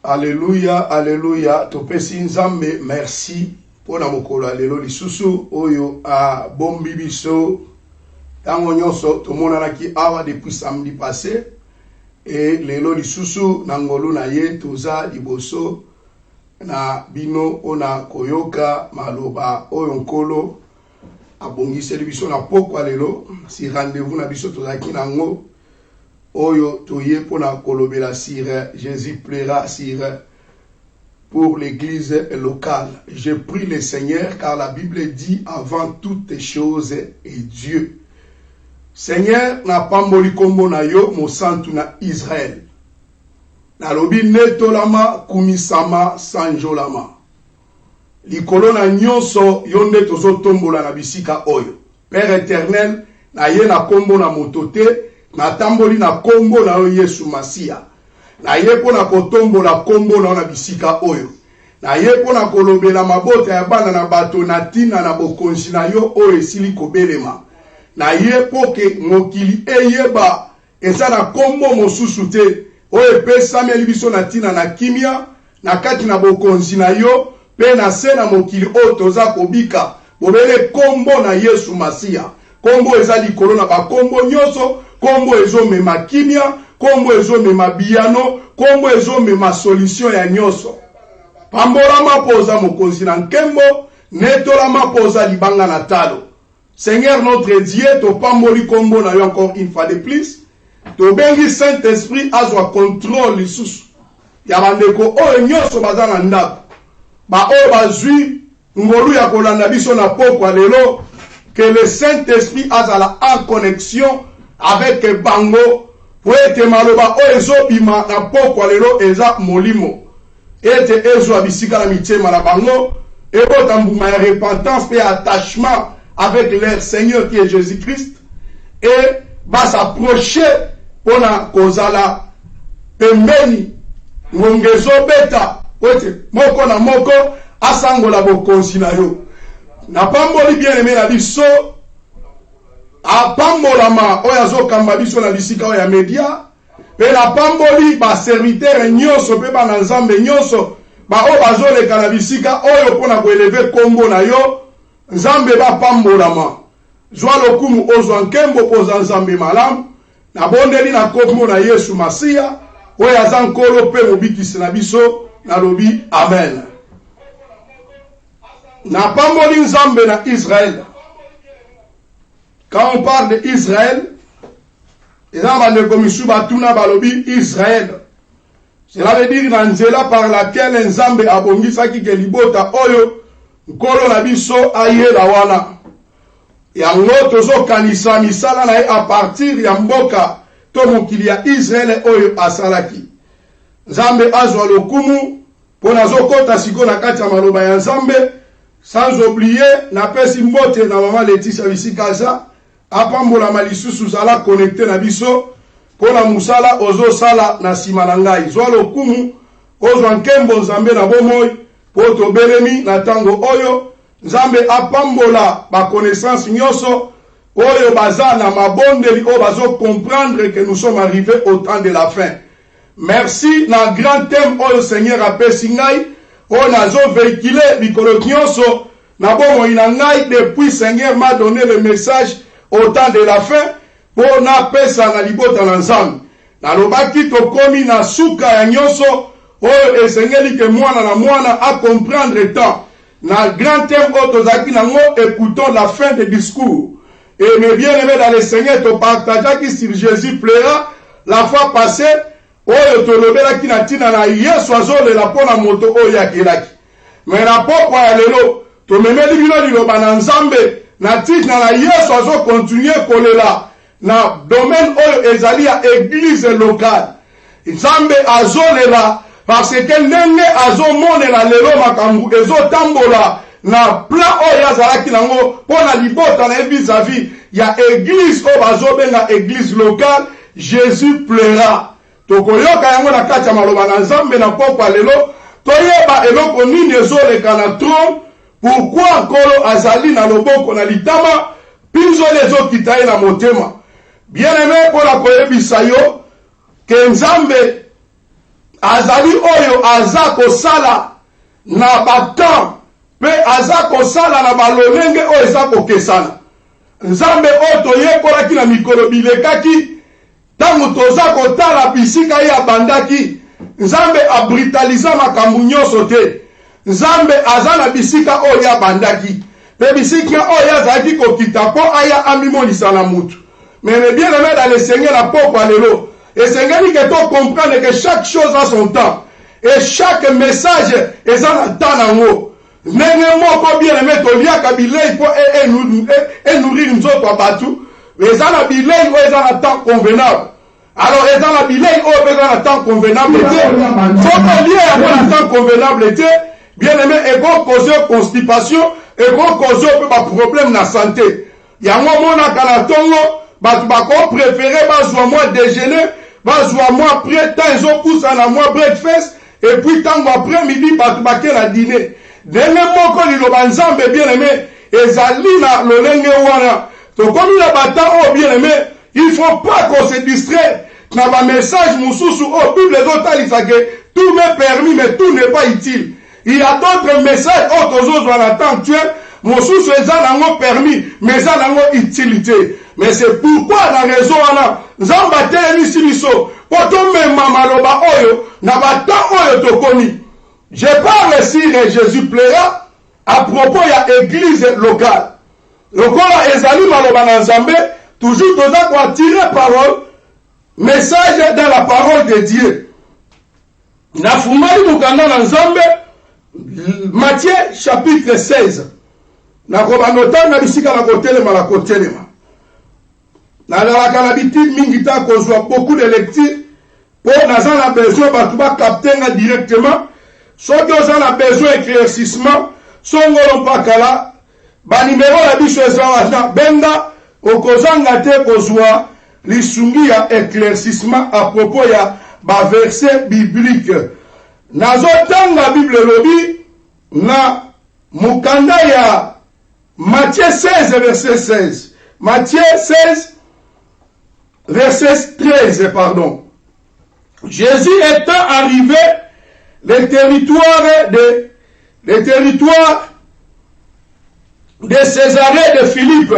Alléluia, alléluia. Topesi nzambe merci pour na mokolo lelo lisusu oyo a bombi biso tango nyonso tomonanaki awa depuis samedi passé et lelo lisusu na ngolu na ye toza liboso na bino ona koyoka maloba oyo nkolo abongiseli biso na pokwa lelo si rendez-vous na biso tozaki nango Oyo toye pona kolobela sire, Jésus plaira sire pour l'église locale. Je prie le Seigneur car la Bible dit avant toutes choses est Dieu. Seigneur na pamboli kombo na yo mosantu na Israël. Na lobi netolama kumisama sanjolama. Likolo na nyonso yonde tozo tombola na bisika oyo. Père éternel na ye na kombo na motote. Na tamboli na kombo na yo Yesu Masia. Na ye pona kotombola kombo na bisika oyo. Na ye pona kolobela mabota ya bana na bato na tina na bokonzi na yo oyo esili kobelema. Na ye poke mokili eyeba eza na kombo mosusu te oyo epesameli biso na tina na kimia na kati na bokonzi na yo pe na se na mokili oyo toza kobika bobele kombo na Yesu Masia. Kombo eza likolo na bakombo nyonso. Kombo ezo mema kimia, kombo ezo mema biyano, kombo ezo mema solution ya nyoso. Pambola mapoza mokonzi na nkembo, netola mapoza libanga na talo. Seigneur notre Dieu, to pamboli kombo na yo encore une fois de plus. To bengi Saint-Esprit azwa contrôle lisusu. Ya bandeko oyo nyoso baza na ndako. Ba oyo bazwi ngolu ya kolanda biso na pokwa lelo, que le Saint-Esprit azala en connexion avec bango pour ete maloba o ezobima na pokwa lelo eza molimo ete ezwa bisika na mitema na bango ebota mbuma ya repentance et attachement avec leur Seigneur qui est Jésus-Christ et va s'approcher pona kozala pembeni ngongezo beta ete moko na moko asangola bokonzi na yo na pamboli bien aimé na biso apambolama oyo azokamba biso na bisika oyo ya media pe na pamboli ba serviteur nyonso pe bana nzambe nyonso ba oyo bazoleka na bisika oyo mpona koeleve kombo na yo nzambe bapambolama zwa lokumu ozwa nkembo poza nzambe malamu na bondeli na kombo na Yesu Masia oyo aza nkolo pe mobikisi na biso na lobi amen. Na pamboli nzambe na Israël. Quand on parle d'Israël, Israël, cela veut dire Nanzela par laquelle Nzambe abongisaki ke libota oyo nkolo na biso ayela wana. Yango tozo kanisa misala na a partir ya mboka to mokili ya Israël oyo asalaki. Nzambe azwa lokumu pona zokota siko na kati ya maloba ya Nzambe sans oublier na pesi mbote na mama Laetitia Bisikaza. Apambola malisusu zala connecté na biso pona musala ozo sala na sima na ngai zwa lokumu ozwa nkembo nzambe na bomoi poto belemi na tango oyo nzambe apambola ba connaissance nyonso oyo baza na mabondeli oyo bazo comprendre que nous sommes arrivés au temps de la fin. Merci na grand thème oyo Seigneur apesi ngai oyo nazo véhiculer bikolo nyonso na bomoi na ngai depuis Seigneur m'a donné le message au temps de la fin pour na pesa na libota na nzambe na lobaki to komi na suka ya nyonso oyo esengeli ke mwana na mwana a comprendre temps na grand thème oyo tozaki nango écoutons la fin des discours et mes bien-aimés dans le Seigneur to partageaki sur Jésus plaira la fois passée oyo tolobelaki na tina na Yesu azolela mpona moto oyo akelaki mais na pokwa ya lelo tomemeli bino liloba na nzambe na titre na Yesu azo continuer kolela na domaine oyo ezali ya église locale nzambe azolela parce que ndenge azomonela lelo makambu ezotambola na plan oyo azalaki nango mpona libota na vis-à-vis ya église oyo bazobenga église locale Jésus plaira tokoyoka yango na kati ya maloba na nzambe na pokwa lelo toyeba eloko nini ezoleka na trône. Pourquoi nkolo azali na loboko na litama pinzo lezo kitaye na motema bien aimé pour la koyebisa yo ke nzambe azali oyo azako sala na batan pe azako sala na balolenge oyo ezako kesana. Nzambe oyo toyekolaki na mikolo bilekaki tango toza kotala bisika ye abandaki. Nzambe abritaliza makambo nyonso te. Nzambe aza na bisika oyo abandaki. Pe bisika oyo azalaki kokita po aya amimonisa na mutu. Mais bien aimé dans le Seigneur la peuple alléluia. Et Seigneur dit que tu comprendre que chaque chose a son temps. Et chaque message est en temps en haut. Nenge moko bien aimé to lia kabilei po nourrir nous autres batou. Mais ça na bilei o ezana temps convenable. Alors ezana bilei o ezana temps convenable était. Faut que lié à temps convenable était. Bien aimé et go causer constipation et go causer pas problème na santé. Ya mona kana tongo batu bako préféré bazwa moi déjeuner, bazwa moi après temps ils ont poussé na moi breakfast et puis tango après midi batu baké na dîner. Denge moko liloba nzambe bien aimé ezali na lolenge wana. To comme la bata oh bien aimé, il faut pas qu'on se distrait na ba message mususu oh Bible ezotalisaka que tout m'est permis mais tout n'est pas utile. Il y a d'autres messages oh tozo à la temps actuel mususu ezanango permis mais ezanango utilité. Mais c'est pourquoi la raison wana nzamba telemi siliso poto mema maloba oyo na bata oyo tokomi. Je parle si Jésus plaira à propos ya église locale. Lokola ezali maloba na nzambe toujours toza ko tirer parole message dans la parole de Dieu. Na fumali mukanda na nzambe Matthieu chapitre 16. Na kobanota na bisika na kotelema la kotelema. Na la calabitide mingi ta kozwa beaucoup de lectures pour naza na besoin batu ba capter nga directement soki oza na besoin éclaircissement songolo mpakala ba numéro la biso ezala benda okozanga te kozwa lisungi ya éclaircissement à propos ya ba verset biblique. Nazo tanga Bible lobi na mukanda ya Matthieu 16 verset 16. Matthieu 16 verset 13, pardon. Jésus étant arrivé le territoire de Césarée de Philippe,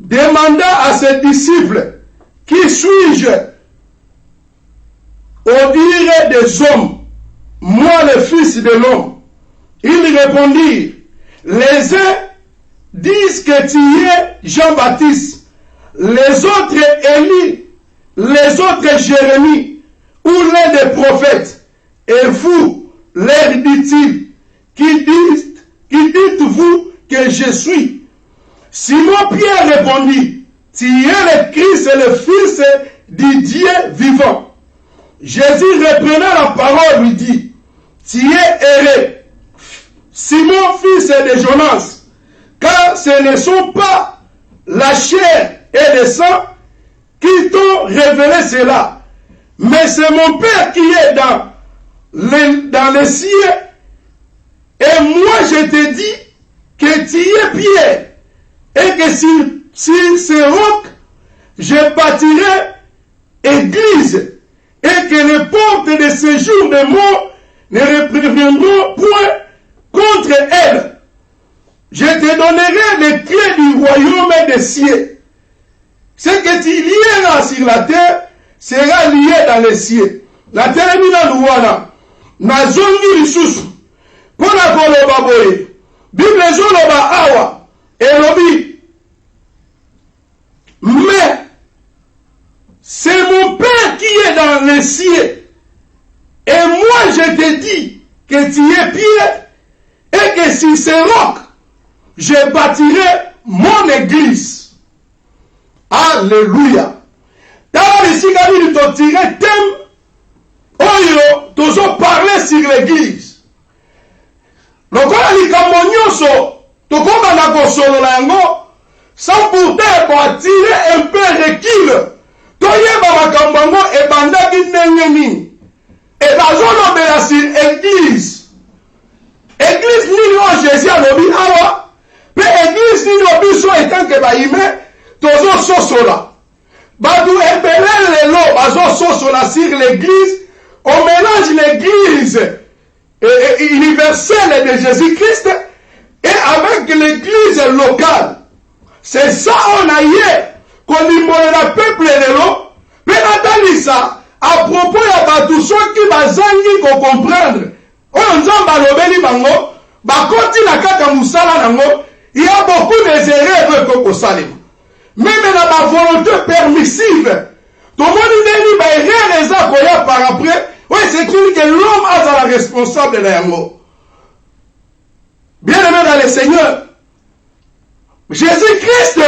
demanda à ses disciples, qui suis-je au dire des hommes, moi le Fils de l'homme? Ils répondirent, les uns disent que tu es Jean-Baptiste, les autres Élie, les autres Jérémie, ou l'un des prophètes. Et vous, leur dit-il, qui dites-vous que je suis? Simon Pierre répondit, tu es le Christ et le Fils du Dieu vivant. Jésus reprenant la parole lui dit, tu es heureux, Simon fils de Jonas, car ce ne sont pas la chair et le sang qui t'ont révélé cela, mais c'est mon Père qui est dans les cieux. Et moi je te dis que tu es Pierre, et que sur ce roc je bâtirai église, et que les portes de ce jour de mort ne reviendront point contre elle. Je te donnerai les clés du royaume des cieux. Ce que tu lieras sur la terre sera lié dans les cieux. La terre est dans l'ouana. Na zongi lisusu. Pona koloba boye. Bible zoloba awa. Elobi. Mais c'est mon Père qui est dans les cieux. Et moi je te dis que tu es Pierre. Et que sur ces rocs, je bâtirai mon église. Alléluia. Dans ici, quand il te tirait thème, oyo, toujours parler sur l'église. Le quoi li kamonyoso, to koma na kosolo la yango, sans pourtant attirer un peu recul. Toyeba makambango e bandaki ndenge nini. Et bazolo bela sur église. Église nini o Jésus alobi awa, pe église nini o biso etant que ba ime tozo sosola. Badou ebele lelo, bazo soso la sur l'église, on mélange l'église universelle de Jésus-Christ et avec l'église locale. C'est ça on a hier, qu'on dit le peuple lelo, mais Nathalie ça, à propos ya batou ceux qui bazangi ko comprendre, on nzamba lobeli bango, bakoti na kaka musala nango, il y a beaucoup d'erreurs que kosalema. Même dans ma volonté permissive, tout le monde dit que les accords par après, oui, c'est que l'homme a la responsable de l'amour. Bien aimé dans le Seigneur, Jésus-Christ,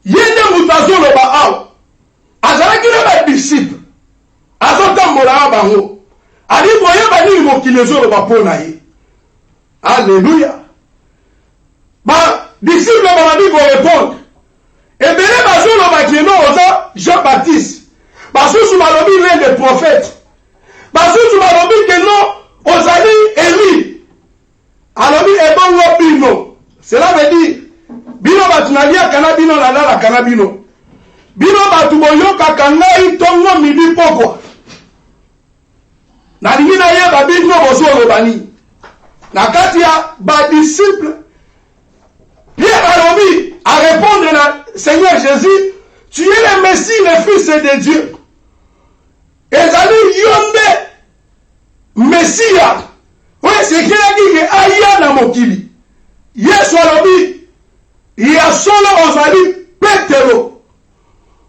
il y a des mutations le Baal. Azala qui est disciple. Azota mola bango. Ali voyez bani mo qui les autres baponaï. Alléluia. Bah disciple ba dit vont répondre. Et bien, Jean-Baptiste, Basusu Malobi l'un des prophètes, Basusu Malobi que non, Ozali Élie, Alobi Ebongo Bino. Cela veut dire, Bino Batunalia Kanabino la Kanabino, Bino Batuboyo Kakanga Itongo Midi Poko, Nalimina Yaba Bino Bozo Robani, Nakatia ba disciple, Pierre Alobi à répondre à Seigneur Jésus, tu es le Messie, le Fils de Dieu. Et Zali Yonde, Messia. Oui, c'est qui a dit que Aya na mokili. Yesu Alobi, il y a solo Ozali Petero.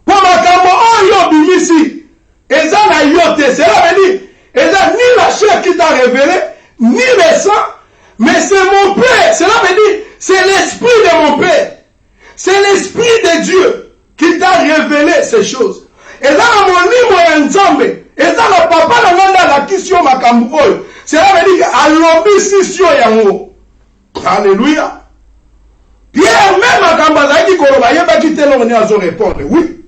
Pour ma kambo Oyo Bimisi, et ça n'a yoté, cela veut dire, et ça ni la chair qui t'a révélé, ni le sang, mais c'est mon Père. Cela veut dire, c'est l'esprit de mon Père. C'est l'esprit de Dieu qui t'a révélé ces choses. Et là, mon livre est ensemble. Et là, le papa n'a la question makambo. Cela veut dire qu'Alobi sisio yango. Alléluia. Pierre, même makambo a dit qu'on va y avoir quitté l'on à répondre. Oui.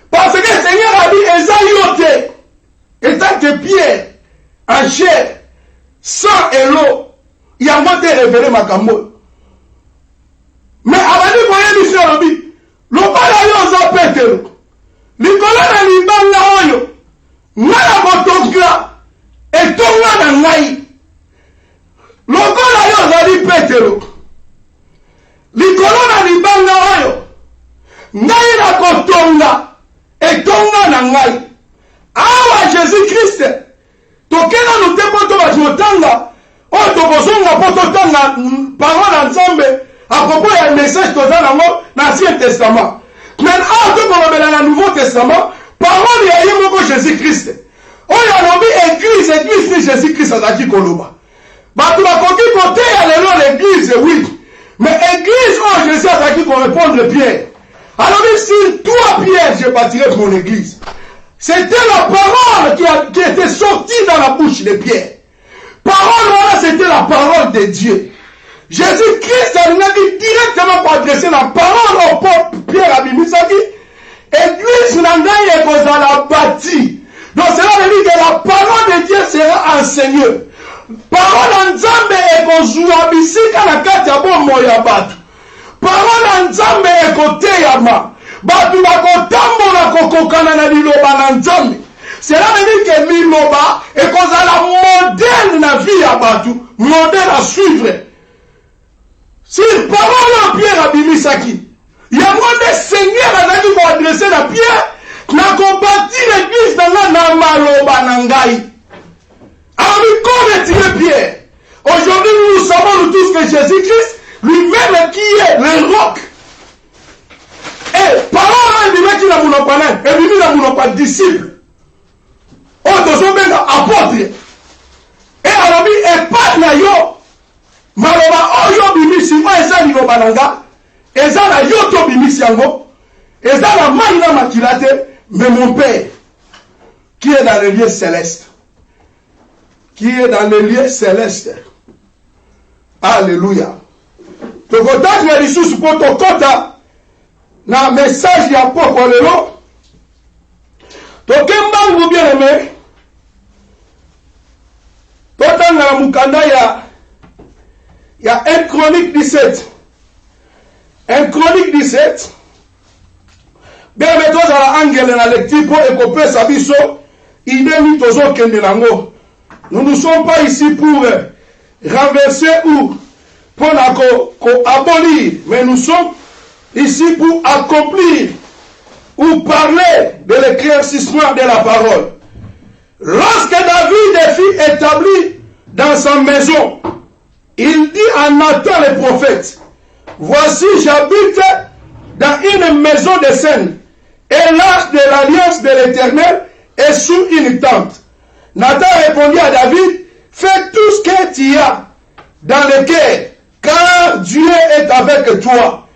Parce que le Seigneur a dit, Esaïote, étant que Pierre, en chair, sang et l'eau, il a monté révélé makambo. Mais avant de voir l'émission, le palais yozo Petero, Nicolas na libanga oyo, ngala botonga, et tonga na ngai. Lokola yozo Petero, Nicolas na libanga oyo, ngai na kotonga, et tonga na ngai. Awa Jésus-Christ, tokena nous tepoto batotanga, o tokosonga pototanga parole ensemble. À propos du message que dans l'Ancien Testament. Maintenant, dans le Nouveau Testament, parole de Jésus-Christ. On a nommé église ni Jésus-Christ à qui Koloba. Bah, tu vas côté l'église, oui. Mais église, oh, Jésus à qui qu'on répondre Pierre. Alors, si toi, Pierre, je bâtirai mon église. C'était la parole qui était sortie dans la bouche de Pierre. Parole, voilà, c'était la parole de Dieu. Jésus-Christ a dit directement pour adresser la parole au peuple Pierre Abimisaki. Église Nangaï est la bâtie. Donc cela veut dire que la parole de Dieu sera enseignée. Parole en Nzambe est Abisika na kati ya bombo ya batu. Parole en Nzambe est côté yama. Batu bakotambola kokokana na liloba na Nzambe. Cela veut dire que liloba est la modèle na vie ya batu, modèle à suivre. Si parole Pierre Abimisaki, il y a moins de seigneurs qui vont adresser la Pierre, qui a combattu l'église dans la Maloba Nangaï. Alors, comment est Pierre? Aujourd'hui, nous savons tous que Jésus-Christ, lui-même qui est le roc. Et parole lui-même qui n'a mon pas et lui-même n'a mon pas disciple. Oh, nous sommes apôtres. Et alors, et pas nayo. Maloba oyo bimisi o eza liloba nanga eza na yoto bimisi yango eza na mai na makilate mais mon père qui est dans les lieux célestes alléluia tokotaki lisusu po tokota na message ya poko lelo tokembangu bien aimé totanga na mukanda il y a 1 Chronique 17. 1 Chronique 17. bien mais tous à l'angle na lecture pour écoper sa biso idée ni tozo kende nango. Nous ne sommes pas ici pour renverser ou pour abolir, mais nous sommes ici pour accomplir ou parler de l'éclaircissement de la parole. Lorsque David fut établi dans sa maison, il dit à Nathan le prophète, voici j'habite dans une maison de scène, et l'arche de l'alliance de l'Éternel est sous une tente. Nathan répondit à David, fais tout ce que tu as dans le cœur, car Dieu est avec toi.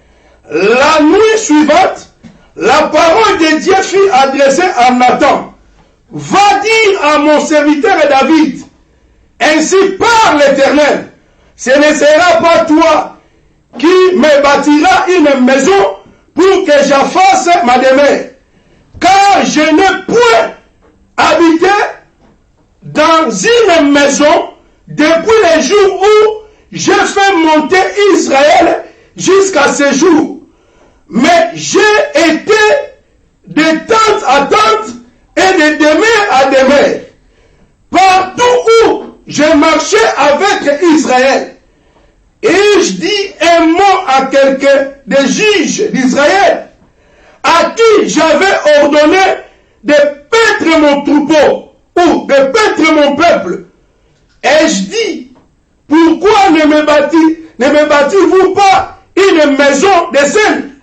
La nuit suivante, la parole de Dieu fut adressée à Nathan. Va dire à mon serviteur David, ainsi parle l'Éternel, ce ne sera pas toi qui me bâtira une maison pour que j'efface ma demeure, car je n'ai point habité dans une maison depuis le jour où j'ai fait monter Israël jusqu'à ce jour. Mais j'ai été de tente à tente et de demeure à demeure. Partout où j'ai marché avec Israël, et je dis un mot à quelqu'un des juges d'Israël, à qui j'avais ordonné de paître mon troupeau, ou de paître mon peuple. Et je dis, pourquoi ne me bâtis-vous pas une maison de scène?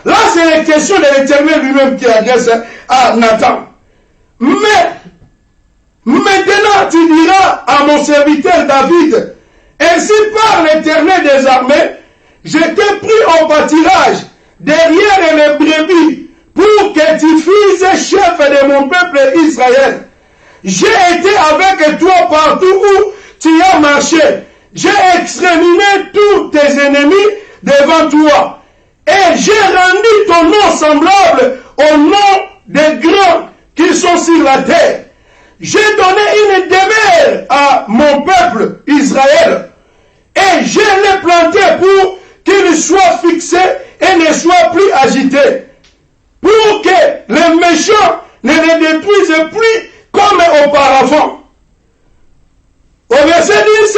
Là, c'est la question de l'Éternel lui-même qui adresse à Nathan. Mais, maintenant, tu diras à mon serviteur David, ainsi par l'Éternel des armées, je t'ai pris au pâturage derrière les brebis pour que tu fasses chef de mon peuple Israël. J'ai été avec toi partout où tu as marché. J'ai exterminé tous tes ennemis devant toi. Et j'ai rendu ton nom semblable au nom des grands qui sont sur la terre. J'ai donné une demeure à mon peuple Israël. Et je l'ai planté pour qu'il soit fixé et ne soit plus agité. Pour que les méchants ne le détruisent plus comme auparavant. Au verset 10,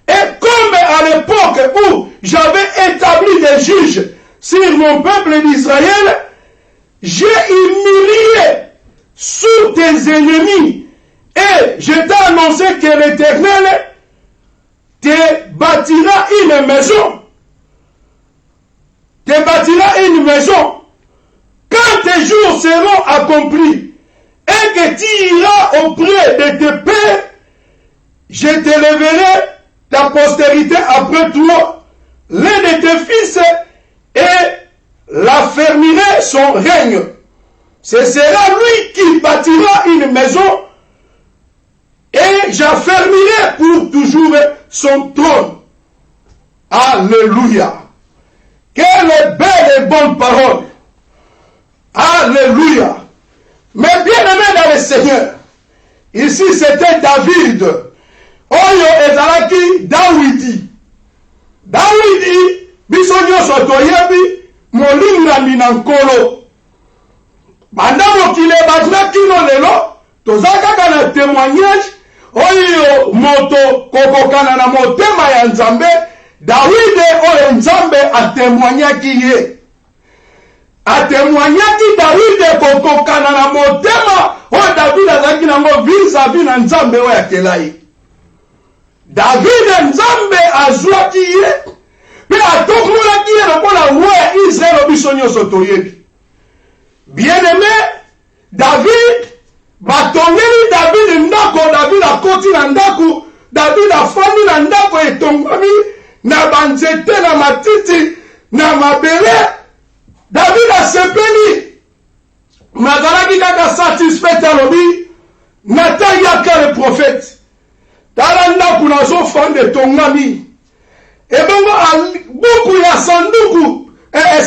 et comme à l'époque où j'avais établi des juges sur mon peuple d'Israël, j'ai humilié sous tes ennemis et je t'ai annoncé que l'Éternel te bâtira une maison. Te bâtira une maison. Quand tes jours seront accomplis et que tu iras auprès de tes pères, je t'élèverai ta postérité après toi, l'un de tes fils, et l'affermirai son règne. Ce sera lui qui bâtira une maison et j'affermirai pour toujours son trône. Alléluia. Quelle belle et bonne parole. Alléluia. Mais bien aimé dans le Seigneur, ici c'était David. Oyo ezalaki Dawidi. Dawidi biso nyonso toyebi molingami na nkolo. Banda mokili ebazwa kino lelo toza kaka na témoignage oyo moto kokokana na motema ya Nzambe. Dawidi oyo Nzambe atémoignaki ye. Atémoignaki Dawidi kokokana na motema oyo David azalaki nango vis-à-vis na Nzambe oyo akelai. David Nzambe azwaki ye pe atokolaki ye lokola roi Israël biso nyonso toyebi. Bien-aimé, David batongeli David ndako, David akoti na ndako, David afandi na ndako etongwami na banzete na matiti na mabele. David asepeli mazalaki kaka satisfait alobi Nathan yaka le prophète. Tala ndako nazofanda etongwami. Ebongo buku ya sanduku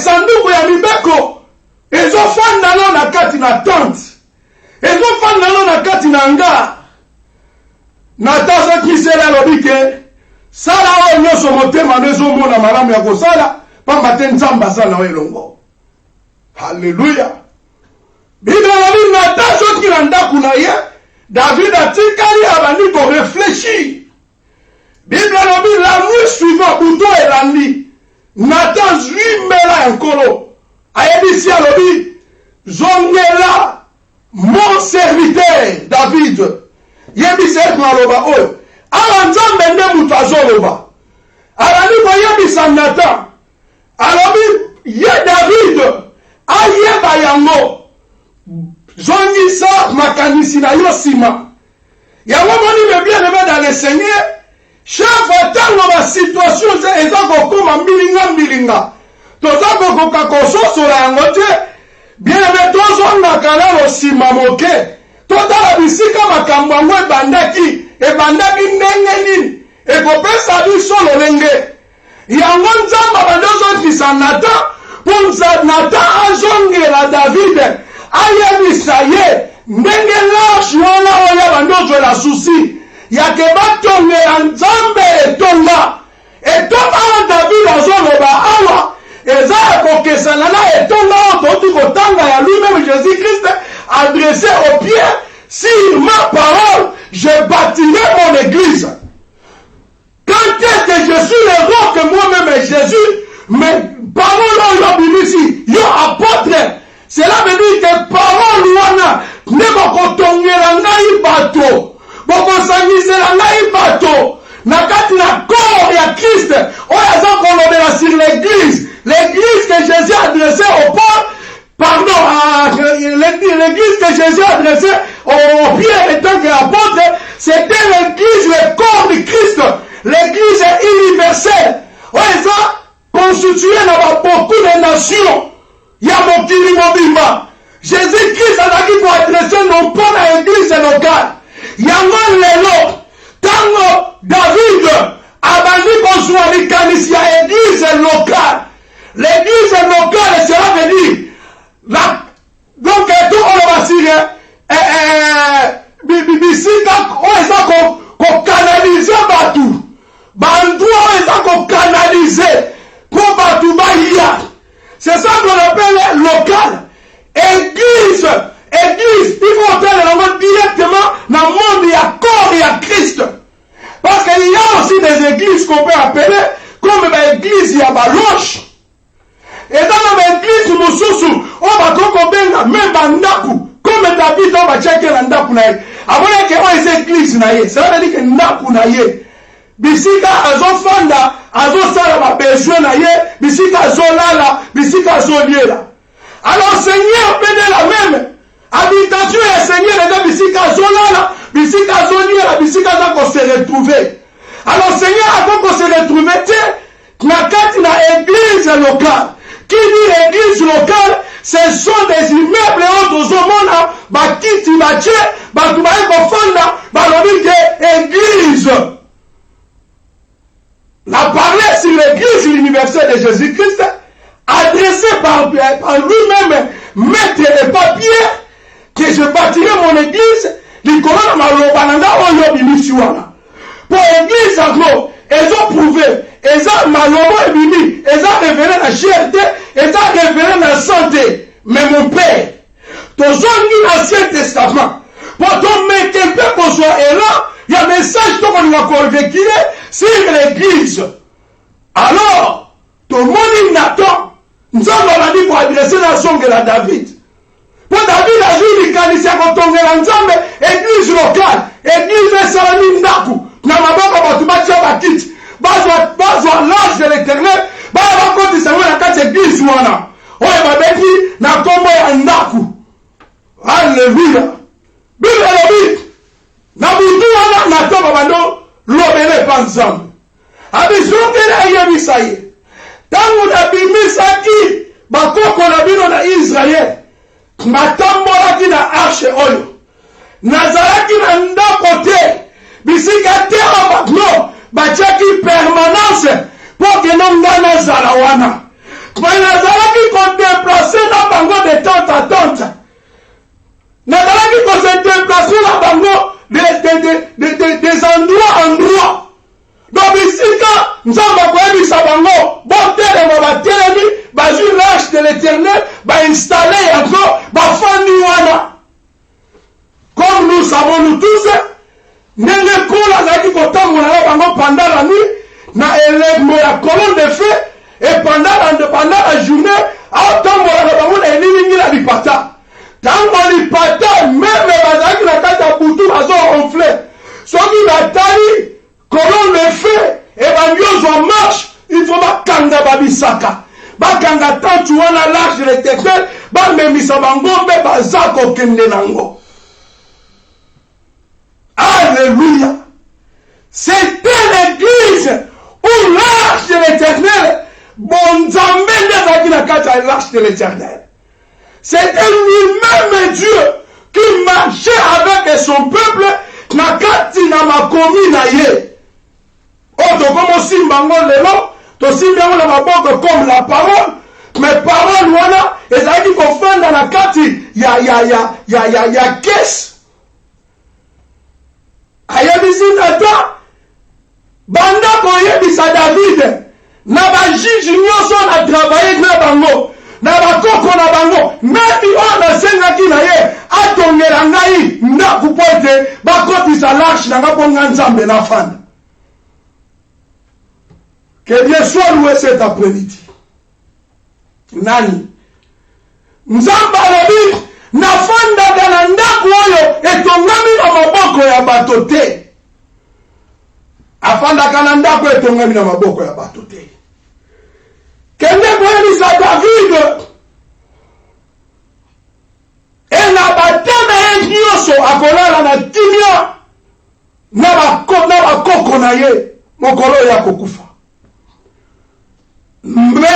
sanduku ya mibeko ezofanda lo na kati na tente. Ezofanda lo na kati na nga. Natasa kisela lobike sala o nyoso motema nezomona malamu ya kosala pamba te Nzamba sana elongo. Alléluia. Bible na Nathan soki na ndaku na ye, David atikali abandi ko réfléchir. Bible na la nuit suivante, buto elandi, Nathan zwi mela yankolo. Ayebisi alobi, zongela mon serviteur David. Yebisi etna loba oyo. Ala nzambe nde mutu azoloba. Alani ko yebisa Nathan. Alobi ye David ayeba yango. Zongisa makanisi na yo sima. Yango moni me bien aimé dans le Seigneur. Chaque fois tango ma situation eza kokoma mbilinga. Toza kokoka kososola yango te. Bien aimé tozonga kala lo sima moke. Totala bisika makambo yango ebandaki ndenge nini. Ekopesa biso lolenge. Yango nzamba bandozotisa Nathan. Pour Nathan azongela David. Ayebisa ye ndenge large wana oya bandozwela susi yake batongela nzambe etonga wa David azoloba awa eza kokesana na etonga ototi kotanga ya lui-même Jésus-Christ adressé aux pieds sur ma parole je bâtirai mon église. Quand est-ce que je suis le roi que moi-même Jésus mais parole yo bimisi yo apôtre. Cela veut dire que parole wana ne bokotongela ngai bato bokosangizela ngai bato na kati na corps ya Christ oyo aza kolobela sur l'église que Jésus a adressée au peuple l'église que Jésus a adressée aux Pierre et tant qu'apôtre c'était l'église le corps de Christ l'église universelle oyo eza constituée dans beaucoup de nations. Yamokili mobimba. Jésus-Christ azaki ko adresser non pas à l'église locale. Yango lelo tango David abandi kozwa likanisi ya église locale. L'église locale cela veut dire donc tout on va dire bisika oza ko canaliser batu. Bandu oza ko canaliser pour batu ba ya. C'est ça qu'on appelle local. Église, il faut entrer directement dans le monde, il y a corps, il y a Christ. Parce qu'il y a aussi des églises qu'on peut appeler comme l'église, il y a Baloche. Et dans l'église, Moussousou, on va trouver même Bandaku. Comme David, on va checker Bandaku. Avant qu'il y ait des églises, ça veut dire que Bandaku naye. Bisika azofanda azosala ba besoin na ye bisika azolala bisika azoliela. Alors Seigneur pene la même habitation et Seigneur est bisika azolala bisika azoliela bisika za se retrouver. Alors Seigneur avant qu'on se retrouve na kati na église locale. Qui dit église locale ce sont des immeubles autres au monde ba kiti ba che ba tubaye kofanda ba lobi que église. La parole sur l'église universelle de Jésus-Christ, adressée par lui-même, mettre les papiers, que je bâtirai mon église, pour l'église en gros, ils ont prouvé, ils ont malheureux et bini, ils ont révélé la cherté, ils ont révélé la santé. Mais mon père, ton l'Ancien Testament, pour ton mettre un peu pour soi, et là, il y a un message qu'on va véhiculer sur l'église. Alors, tout le monde Nathan, nous avons dit pour adresser la songe à David. Pour David a joué les canisiens quand on est ensemble, église locale, église Salami Ndaku, Namabaka Batubatia Bakit, Bazwa l'âge de l'éternel, Bazwa Koti Samuel à 4 églises Wana. Oye Babeki, Nakombo ya Ndaku. Alléluia. Bible Lobit. Nabutu wana Nathan Babando, l'obéle pas ensemble. Abisongela ayebisaye. Tangu nabimisaki, bakoko na bino na Israël. Matambolaki na arche oyo. Nazalaki na ndako te. Bisika te abakno. Bachaki permanence. Pour que non ngana zala wana. Nazalaki kon déplacer na bango de tente à tente. Nazalaki kon se déplacer na bango des endroits en endroits. Donc bisika nzamba koyebisa bango. Bon terre mo batelemi. Bazu l'âge de l'éternel. installé yango bafandi wana. Comme nous savons nous tous, ndenge kola azalaki kotambola na bango pendant la nuit na élèvement ya colonne de feu et pendant la journée aotambola na bango na elilingi na lipata. Tango lipata même bazalaki na kati ya butu bazoronfle. Soki batali colonne de feu et banyozo marche, il faut bakanga babisaka. Bakanga tantu wana l'arche de l'Éternel, bamemisa bango mpe baza kokende nango. Alléluia. C'était l'église où l'arche de l'Éternel, l'arche de l'Éternel. C'était lui-même Dieu qui marchait avec son peuple nakati na makomi na ye. Oto comme simbango lelo, to simbango na maboko comme la parole, mais parole wana ezaki kofanda na kati ya caisse. Ayebisi Nathan banda koyebisa David na bajiji nyonso na travailler na bango na bakoko na bango même on asengaki na ye atongela ngai ndaku po ete bakotisa l'arche na nga mponga Nzambe na fanda. Que Dieu soit loué cet après-midi. Nani Nzambe alobi nafandaka na ndaku oyo etongami na maboko ya bato te. Afandaka na ndaku etongami na maboko ya bato te. Kende koyebisa David e na bateme ye nyonso akolala na kimia na bakoko na ye mokolo oyo akokufa. Mbe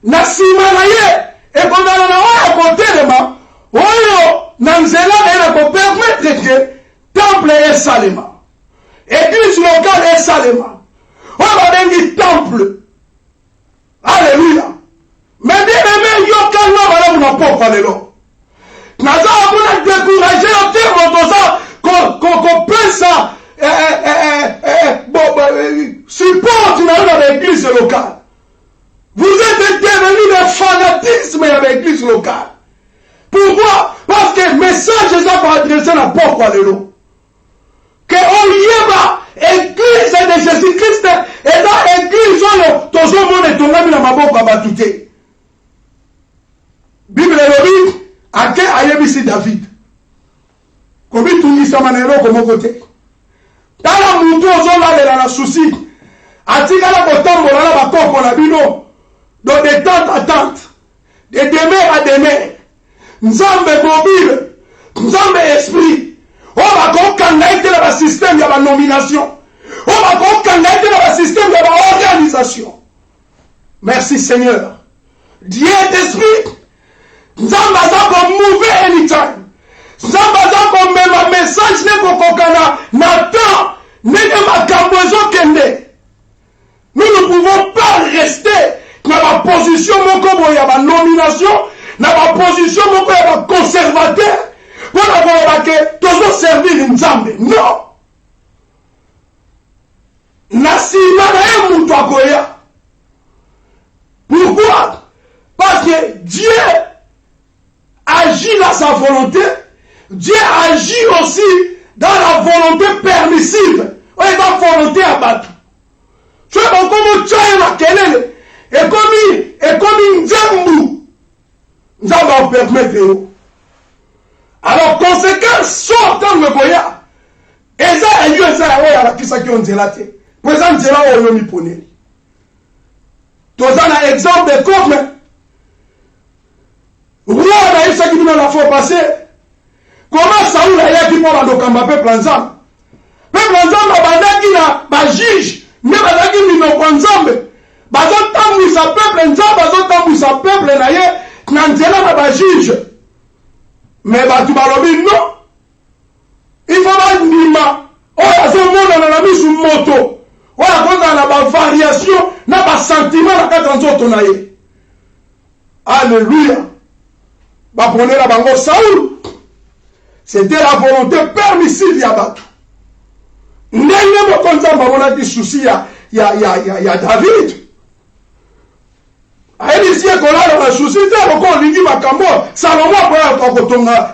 na nsima na ye ekozala na oyo akotelema oyo na nzela na ye na kopermetre ke temple esalema, église locale esalema, oyo babengi temple. Alléluia. Mais bien aimé yokango malamu na pokwa lelo. Naza akona décourager yo te motoza kopesa support na l'église locale. Vous êtes devenus des fanatismes de l'église locale. Pourquoi? Parce que le message est adressé à pourquoi lelo. Que oyeba église de Jésus-Christ et dans l'église oyo tozomona etongami na maboko ya bato te. Bible elobi ake ayebisi David kobitungisama na eloko moko te. Tala mutu ozolalela na susi atikala kotambola na bakoko na bino de tente à tente, de demeure à demeure. Nzambe mobile, Nzambe esprit. On va kokanga dans le système de la nomination. On va kokanga dans le système de l'organisation. Merci Seigneur. Dieu est esprit. Nzambe a move anytime. Nzambe a même un message ne kokokana na temps ne makambozo kende. Nous ne pouvons pas rester dans la position moko ya ba nomination, dans la position moko ya ba conservateur. Pour avoir que toujours servir Nzambe. Non. Nasima na mutu akoya. Pourquoi? Parce que Dieu agit dans sa volonté. Dieu agit aussi dans la volonté permissive. On est dans la volonté à battre. Tu es comme tu es la kelele. Et comme Nzambu. Nzambu va permettre. Alors, conséquence, sortant le goya. Et ça, il y a ça, qui s'est dit, présent, c'est là où on y pone. Tu as un exemple de comme, roi n'a eu ça qui nous l'a fait passer. Comment Saoul a eu qui pour le combat, peuple ensemble. Peuple ensemble, il a un juge, mais il a un ensemble. Bazot tambu sa peuple, bazot tambu sa peuple, n'a un juge. Mais batu balobi non. Il faut pas nima. On a son monde dans la mise sur moto. On a besoin de la variation, n'a pas sentiment la quatre ans naïe. Alléluia. Bah prenez la bango Saoul. C'était la volonté permissive ya batu. N'est pas comme ça, on a des soucis ya David. Aïlisi kolala na société ko lingi makambo Salomo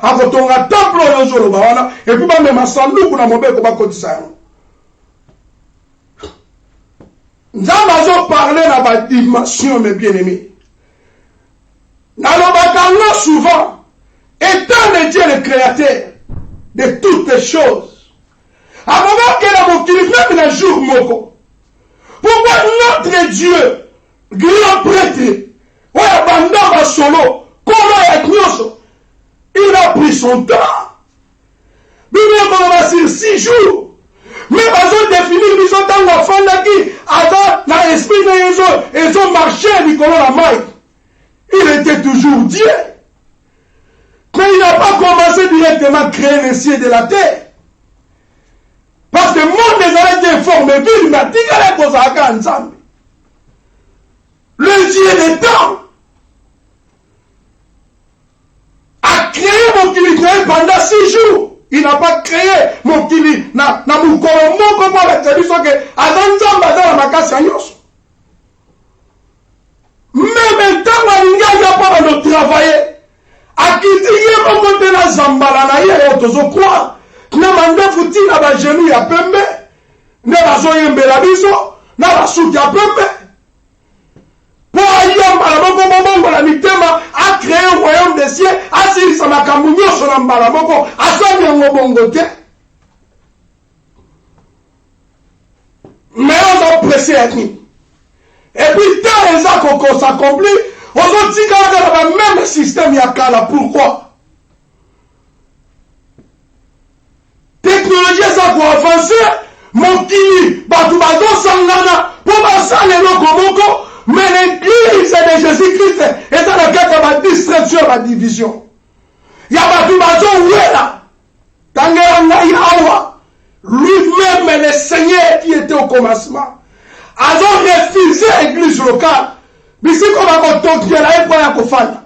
akotonga temple yozolo bawana et puis ba mema sanduku na mobeko bakotisa yango. Nzambe azo parler na ba dimension mes bien-aimés. Nalobaka souvent étant le Dieu le créateur de toutes les choses. À moment que la mokili même le jour moko. Pourquoi notre Dieu grand prêtre, il a pris son temps. Bible va sur 6 jours. Mais ils ont défini, ils ont dans la fin qui avant l'esprit ils ont marché du colon la main. Il était toujours Dieu. Mais il n'a pas commencé directement à créer les cieux de la terre. Parce que le monde des arrêtés formé, il m'a dit qu'il y a des ensemble. Le Dieu des temps a créé mon kili pendant 6 jours. Il n'a pas créé mon kili na mukoromo comme la télévision que Adam Bazar na makasanyos. Mais maintenant, il n'y a pas de travailler. A qui dit mon côté na zambala na ye otozo quoi. Na manda futi na ba genou ya pembe. Na bazo yembe la biso, na basuki ya pembe. Pour la mitema a créé un royaume des cieux, a siri sa makamunyo sur la mbalaboko, a sa nyango bongote. Mais on a pressé à qui? Et puis, tant les accords s'accomplit, on a dit qu'il y a le même système Yakala. Pourquoi? Technologie, ça pour avancer, mon kili, Batoubazo Sangana, pour passer les locomoko. Mais l'église de Jésus-Christ est dans le cadre de la distraction, de la division. Il y a pas tout le monde. Lui-même, le Seigneur qui était au commencement, a refusé l'église locale. Mais c'est comme un coton qui est là, il faut faire.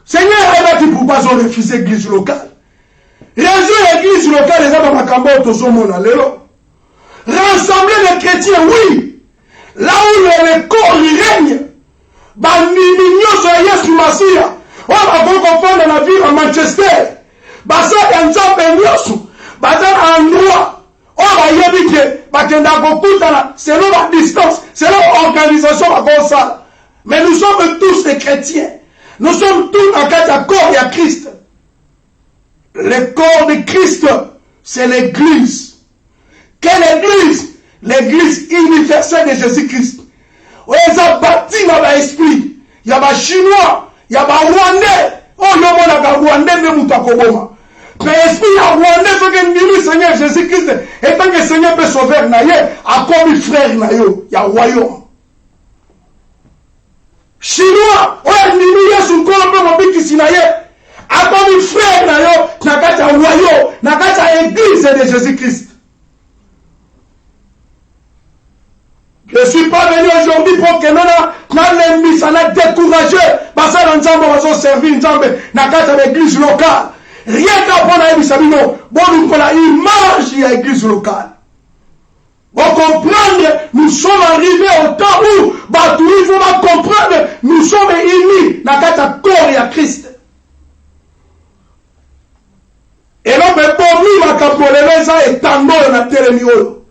Seigneur a dit pour pas refuser l'église locale. L'église locale, les hommes rassembler les chrétiens, oui. Là où le corps règne, Banimigno Soyes Masia, on va comprendre la ville à Manchester, Basa Yanzambe Nyosu, Basa Androit, on va y habiter, Bakenda Gokutana, selon la distance, selon l'organisation comme ça. Mais nous sommes tous des chrétiens. Nous sommes tous dans le corps de Christ. Le corps de Christ, c'est l'église. Quelle église? L'église universelle de Jésus-Christ. Ils ont bâti dans l'esprit. Il y a des Chinois, il y a des Rwandais. Oh, il y a des Rwandais, mais Moutakoboma. Mais l'esprit, il y a des Rwandais, ce que le Seigneur Jésus-Christ, et tant que le Seigneur peut sauver, à comme les frères, il y a un royaume. Chinois, oh, il y a un royaume qui est à comme les frères, il y a un royaume, il y a une église de Jésus-Christ. Je ne suis pas venu aujourd'hui pour que nous les missions découragés parce que nous avons servi l'église locale. Rien qu'à prendre l'image de l'église locale. Pour comprendre, nous sommes arrivés au temps où il faut comprendre, nous sommes unis dans le corps de Christ. Et là, nous avons vu que et tango na télémiolo.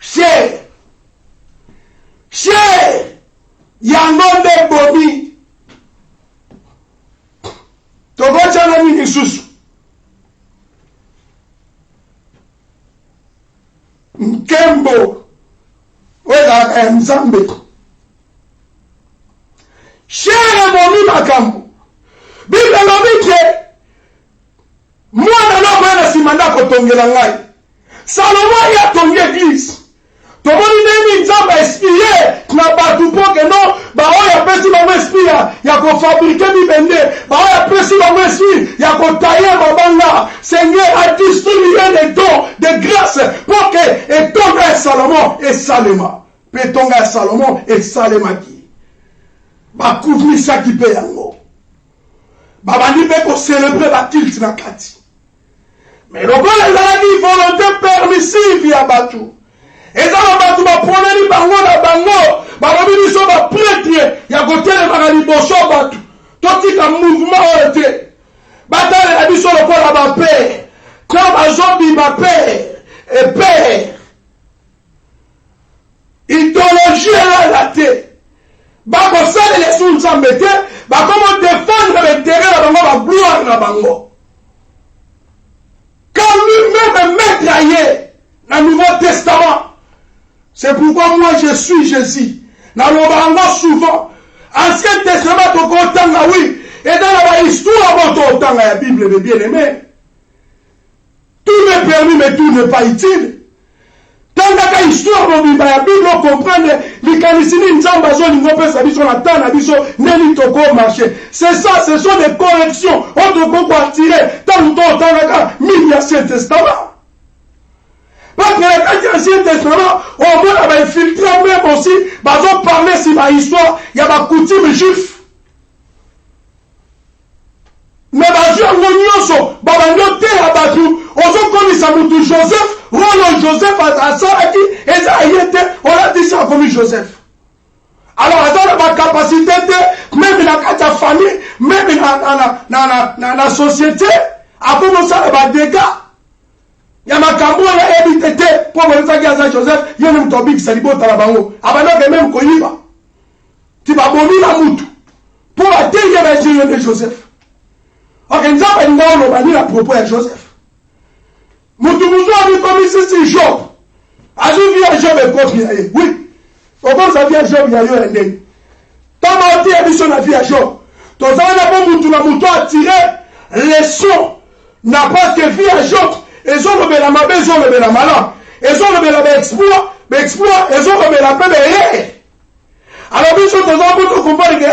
Cher. Cher, yangonde bobi. Togocha na nini susu. Nkembo. Wega Nzambe. Cher bobi makambo. Bible lobi ke mwana na mwana simanda kotongela ngai. Salomo ya tongi église. Tout le monde Nzambe inspiré na batu pour que non ba oya pesi ba esprit ya ko fabriquer bibende ba oya pesi ba esprit ya ko tailler babanga. Seigneur a distribué des dons de grâce pour que et tonga Salomon et Salema pe tonga Salomon et Salema qui ba couvrir ça qui paye yango ba bandi pe ko célébrer ba tilt na kati mais le bon les volonté permissive ya batu. Et ça va tout bango na bango balobi biso baprêtre ya kotelemaka liboso bato totika mouvement oyo te batalela biso lokola bapere quand bazobima pere epere idéologie elala te bakosalela esu nzambe te bakomo défendre l'intérêt na bango bagloire na bango quand lui-même maître aye na Nouveau Testament. C'est pourquoi moi je suis Jésus. Dans le souvent, Ancien Testament, oui, et dans l'histoire, dans la Bible, bien aimé. Tout est permis, mais tout n'est pas utile. Dans la histoire, la Bible, on comprend les mécanismes, c'est ça, ce sont des corrections. On doit tirer dans le temps, il y a l'Ancien Testament. Parce que l'Ancien Testament, on va infiltrer même aussi, on parler sur ma histoire, il y a ma coutume juif. Mais Joseph, Joseph a ça et ça a été, on a dit ça comme Joseph. Alors, dans ma capacité, même dans la famille, même dans la société, à commencer à des dégâts. Il y a ma cambo ya ebitete pour me dire Joseph, il y a même tobic salibo talabango. Abana que même koyiba. Tu vas boni la mutu. Pour atteindre la vision de Joseph. Ok, nous avons une bani la propos de Joseph. Mutu muzo a dit comme c'est Job. Azu via Job et copie. Oui. Comment ça vient Job ya yo endé. Tant monté a dit son avis à Job. Ton ça n'a pas mutu la mutu a tiré les sons. N'a pas que via Job. Ils ont levé la mabe, ils ont levé la malin. Ils ont levé la exploit, ils ont levé la paix. Alors, ils sont en train de comprendre que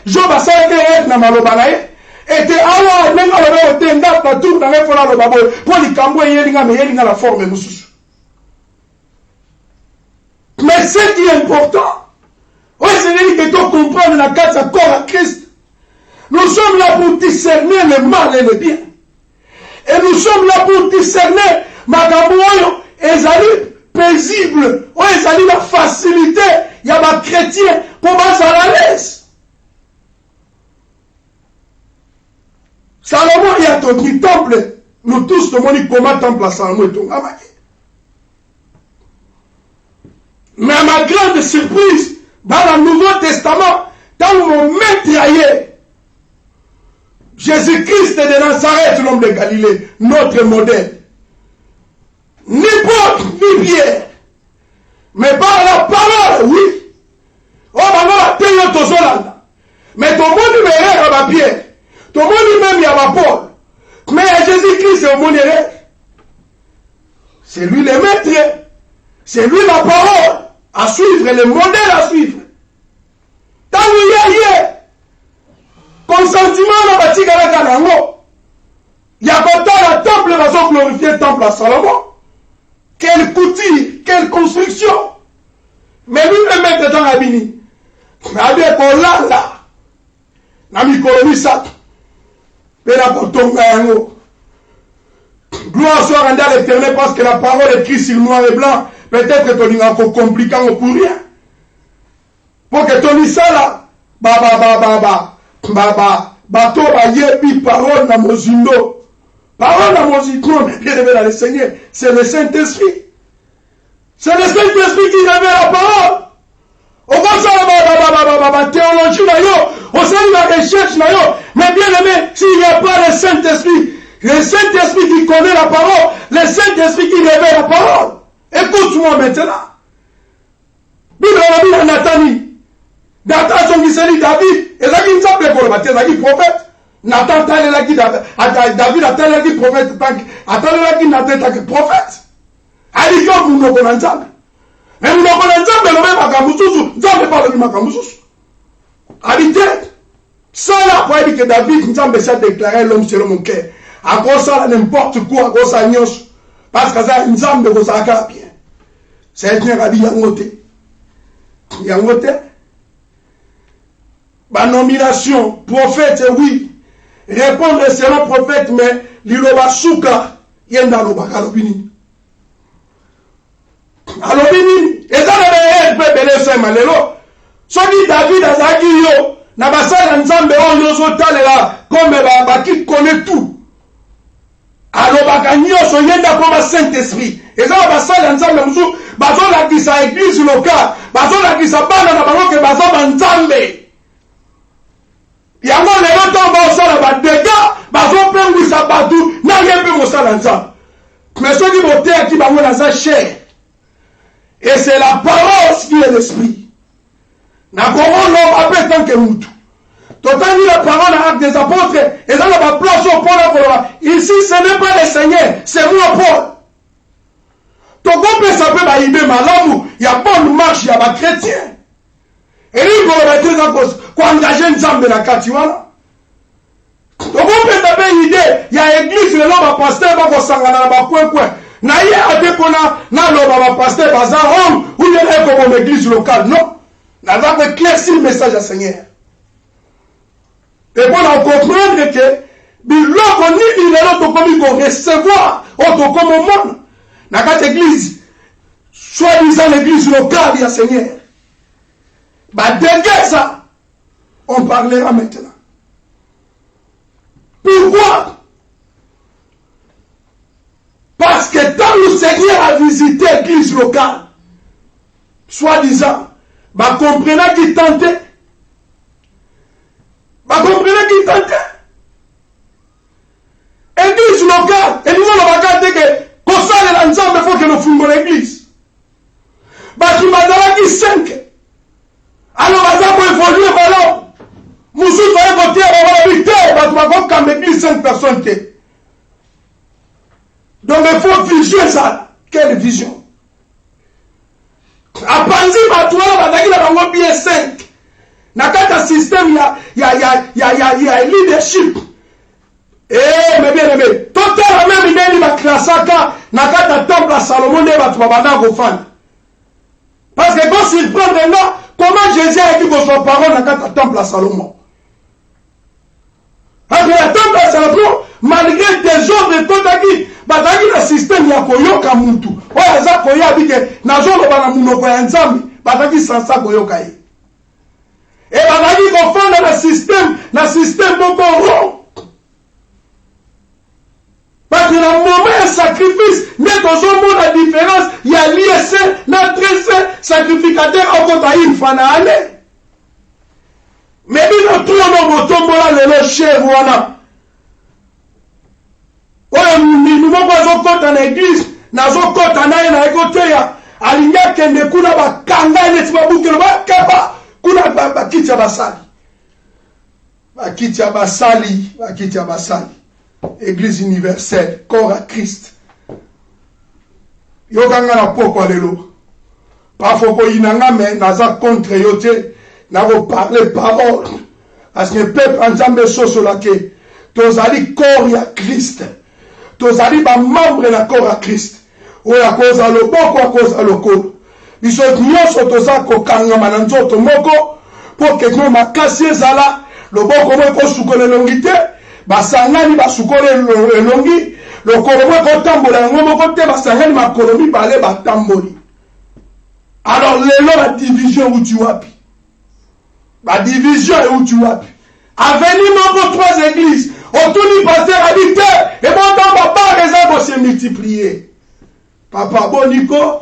Job a 5 ans dans Malobanae. Et que Awa n'a pas levé au temps dans tout dans les forêts de Babo. Pour les Cambouis, il y a la forme. Mais ce qui est important, c'est que tu comprends la carte à corps à Christ. Nous sommes là pour discerner le mal et le bien. Et nous sommes là pour discerner Magaboyo et Zali paisible. Ou Zali la facilité. Il y a ma chrétien pour passer à l'aise. Salomon, il y a ton temple. Nous tous, nous avons dit comment temple à Salomon et ton amaki. Mais à ma grande surprise, dans le Nouveau Testament, dans mon maître ailleurs, Jésus-Christ de Nazareth, l'homme de Galilée, notre modèle. Ni Paul, ni Pierre. Mais par la parole, oui. Oh, maintenant, la terre est aux Hollandes. Mais ton monde numéraire, il y a Pierre. Ton monde même, il y a Paul. Mais Jésus-Christ, c'est au monde numéraire. C'est lui le maître. C'est lui la parole à suivre, le modèle à suivre. Tant qu'il y a consentiment na batika la kanango. Il y a pas la temple va se glorifier temple à Salomon. Quelle couture, quelle construction. Mais lui le mettre dans la bini. Avec Olanda. Na mikolo sac. Pela kotonga yango. Gloire soit rendue à l'Éternel parce que la parole est écrite sur noir et blanc. Peut-être que ton linga ko compliquant pour rien. Pour que ton ça là, bato yebi parole na mozindo. Parole na mozindo, mais bien aimé dans le Seigneur, c'est le Saint-Esprit. C'est le Saint-Esprit qui révèle la parole. On va faire la théologie na yo, on sait la recherche na yo, mais bien aimé, s'il n'y a pas le Saint-Esprit qui connaît la parole, le Saint-Esprit qui révèle la parole. Écoute-moi maintenant. Bible la Nathanie. Nathan son qui David, et là qui ne s'appelle pour le baptême, là qui prophète. Nathan est là qui David attend là qui prophète, attend là qui Nathan est prophète. Allez, quand vous nous connaissez ensemble. Mais vous nous connaissez ensemble, le même Makamousous, nous n'avons pas le Makamousous. Habitez. Ça là, pour dire que David, nous avons déjà déclaré l'homme selon mon cœur. À cause ça, n'importe quoi, à cause ça, parce que ça, nous avons de ça bien. C'est un rabbi Yangote. Yangote. Ma nomination, prophète, oui. Répondre selon prophète, mais l'iloba souka, yenda loba kalobini. Alobini, et ça le bébé, belé c'est malelo. Soki David azaki yo, na basala nzambe oyo zo talela, comme qui connaît tout. Alors baka nyonso yenda comme Saint-Esprit. Et ça basala nzambe musu, bazo la kisa église locale, bazo la kisa bana na bango ke bazo banzambe. Yango lelo tomba osala ba dégâts, bazo pengwisa batu, na yembe mosala nzambe. Mais ceux qui vont taire qui vont dans sa chair. Et c'est la parole qui est l'esprit. Na comment l'homme appelle tant que moutou. Total la parole à l'acte des apôtres. Et dans la place au Paul. Ici ce n'est pas le Seigneur, c'est moi Paul. Ton groupe s'appelle Baïbé Malamu. Il y a bonne marche, il y a des chrétiens. Et lui, il va engager une zambe na katiwana. Donc on peut taper une idée, il y a l'église, le l'homme pasteur va s'engager dans le coin. Na y a des pona, na l'homme pasteur bazar homme, ou il y a comme église locale. Non. Na va éclaircir le message à Seigneur. Et pour comprendre que, biloko ni il est là pour recevoir, auto comme au monde. Na cette église, soi-disant l'église locale, il y a Seigneur. Bah dégueu ça, on parlera maintenant. Pourquoi? Parce que quand le Seigneur a visité l'église locale, soi-disant, bah comprenez qu'il tentait. Bah comprenez qu'il tentait. Église locale, et nous on va regarder que, pour ça, l'ensemble, il faut que nous fondons l'église. Bah qui m'a donné 5. Alors, on va évoluer, voilà. Moussou va voter à la vérité, comme l'église 5 personnes. Donc il faut vision ça. Quelle vision? À Panzi, il y a bien 5. Dans le système, il y a leadership. Eh, mais bien aimé. Total, même il y a classe dans le temple à Salomon, il y a parce que quand il prend maintenant, comment Jésus a dit que son parole dans le temple à Salomon? Parce que le temple à Salomon, malgré des œuvres de Kotaki, le système ya koyoka muntu. Oya za koya bike na zolo bana munoko ya nzambi, bataki sansa koyoka ye. Et bataki kofanda na système boko rond. Parce que dans le moment de sacrifice, mais dans un monde la différence, il y a l'ISC, notre sacrificateur au côté une fois à l'année. Mais nous nous trouvons dans tombola le cher wana. Nous n'avons pas compte en église, nous avons compte en aïe na écoute ya. Alinya kende kuna ba kanga ne tibabuke ba kaba kuna ba kitia basali. Ba kitia basali. Église universelle, corps à Christ. Yoganga na poko lelo. Parfois ko inanga mais naza contre yote. Na vo parler parole. Parce que peuple ensemble soso lake. Tozali corps ya Christ. Tozali ba membre na corps à Christ. Oya koza loboko a koza lokolo. Biso nyonso toza ko kanga mananzoto moko pour que nous makasi ezala loboko moko sukole longité. Basangani basukole elongi lokolo moko tambola yango moko te basangani makolo mibale batamboli. Alors lelo la division où tu wapi. La division est où tu wapi. Avenir moko 3 églises. Autour du pasteur habité. Et bon dans papa raison pour se multiplier. Papa Boniko.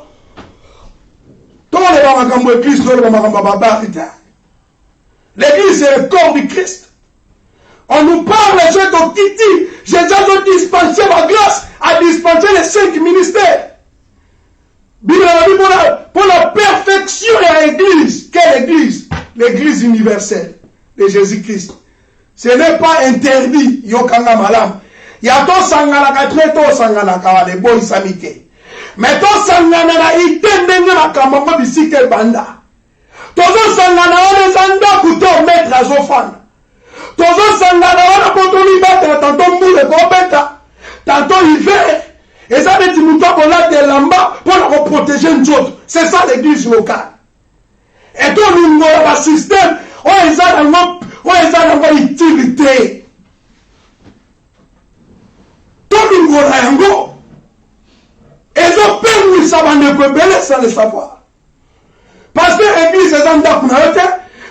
Tous les bamakambo église, tous les bamakambo baba. L'église c'est le corps du Christ. On nous parle de ceux qui dit, Jésus a dispensé ma grâce, a dispensé les 5 ministères. Bible a dit pour la perfection de l'église. Quelle église? L'église universelle de Jésus-Christ. Ce n'est pas interdit, yokanga malam. Yato sangana katreto sangana kawale boy samite. Mais to sangana na itendenge makambo bisike banda. Tozo sangana one zanda kuto mettre azofana. Tozo sangana wana potoli bata tantôt moule ko beta tantôt hiver et ça veut dire muto ko la de lamba pour la protéger nous autres. C'est ça l'église locale. Et tout nous va système on utilité. Tout nous va yango. Et zo peine ça va ne peut belé sans le savoir. Pasteur église eza ndako na yo te.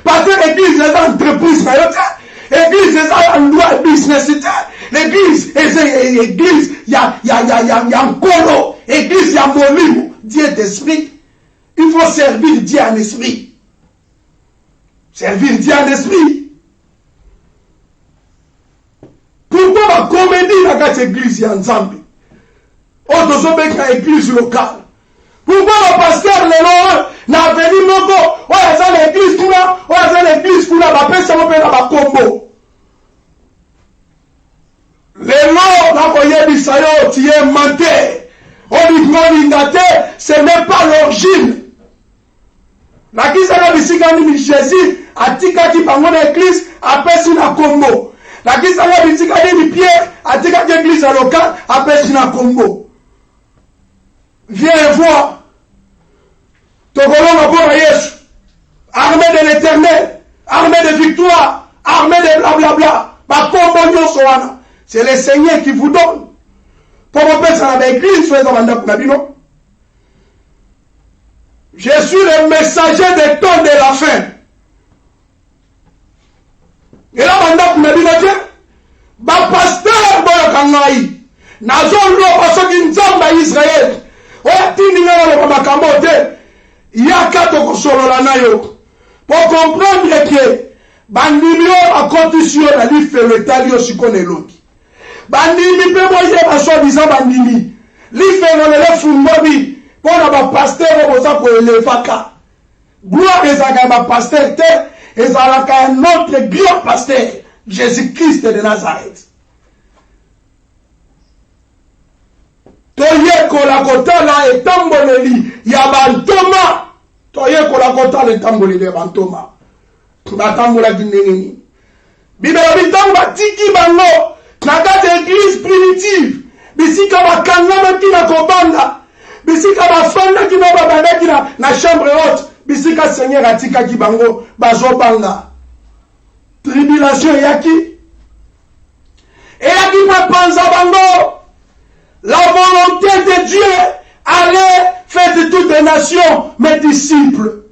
Pasteur église eza entreprise na yo te. Église eza endroit business te. L'église eza église ya nkolo. Église ya molimo. Dieu d'esprit. Il faut servir Dieu en esprit. Servir Dieu en esprit. Pourquoi la comédie dans cette église ensemble? Autres ont une église locale. Pourquoi le pasteur les lois n'a venu moko? Oh, il y a l'église kuna, oh, il y a l'église kuna, bah personne ne peut pas combo. Les lois, là, voyez, bisayo, tu es menté. On dit ce n'est pas l'origine. La qui s'est dit Jésus a tika qui bango l'église a perçu la combo. La qui s'est dit Pierre a tika qui l'église locale a perçu la combo. Viens et vois. Ton colon pour Jésus. Armée de l'éternel, armée de victoire, armée de blablabla. Ma combo soana. C'est le Seigneur qui vous donne. Pour mon père, c'est l'église, soyez en mandat pour la Bible. Je suis le messager des temps de la fin. Et là, mandat pour la Bible, ma pasteur, boya kangai. Nazon lo paso ki nzamba Israël. Oya tini nga le makamote. Yaka toko solo la nayo. Pour comprendre que bandimio a condition la li fait talio sikone loki. Bandimi pe moye baso bisa bandimi. Li fait le fumbobi. Pour la pasteur boza ko elevaka. Gloire ezaka ma pasteur te ezalaka notre grand pasteur Jésus-Christ de Nazareth. Toye kolakota la etamboleli ya bantoma. Toye kolakota la etamboleli ya bantoma. Batambola dinengeni. Bibela bitamba tiki bango. Na kati église primitive. Bisika bakanga makina kobanda. Bisika bafanda ki babanda ki na chambre haute. Bisika Seigneur atika ki bango bazo banga. Tribulation yaki. Et yaki pa panza bango. La volonté de Dieu allait faire de toutes les nations mes disciples.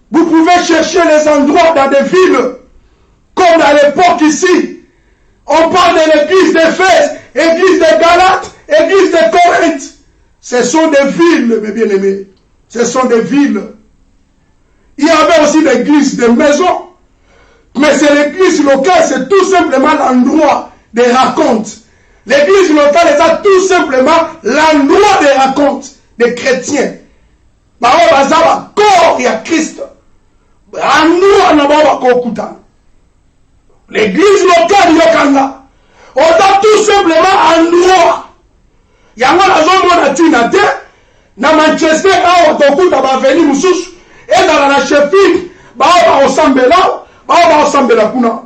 Vous pouvez chercher les endroits dans des villes, comme à l'époque ici. On parle de l'église d'Éphèse, église de Galates, église de Corinthe. Ce sont des villes, mes bien-aimés. Ce sont des villes. Il y avait aussi l'église de maisons. Mais c'est l'église locale, c'est tout simplement l'endroit des racontes. L'église locale est tout simplement l'endroit des racontes des chrétiens. Corps et Christ. L'église locale yokanga. On a tout simplement endroit. Yango na zombo na tina te. Na Manchester a otokuta ba veni mususu. Et dans la Sheffield, ba osambela kuna.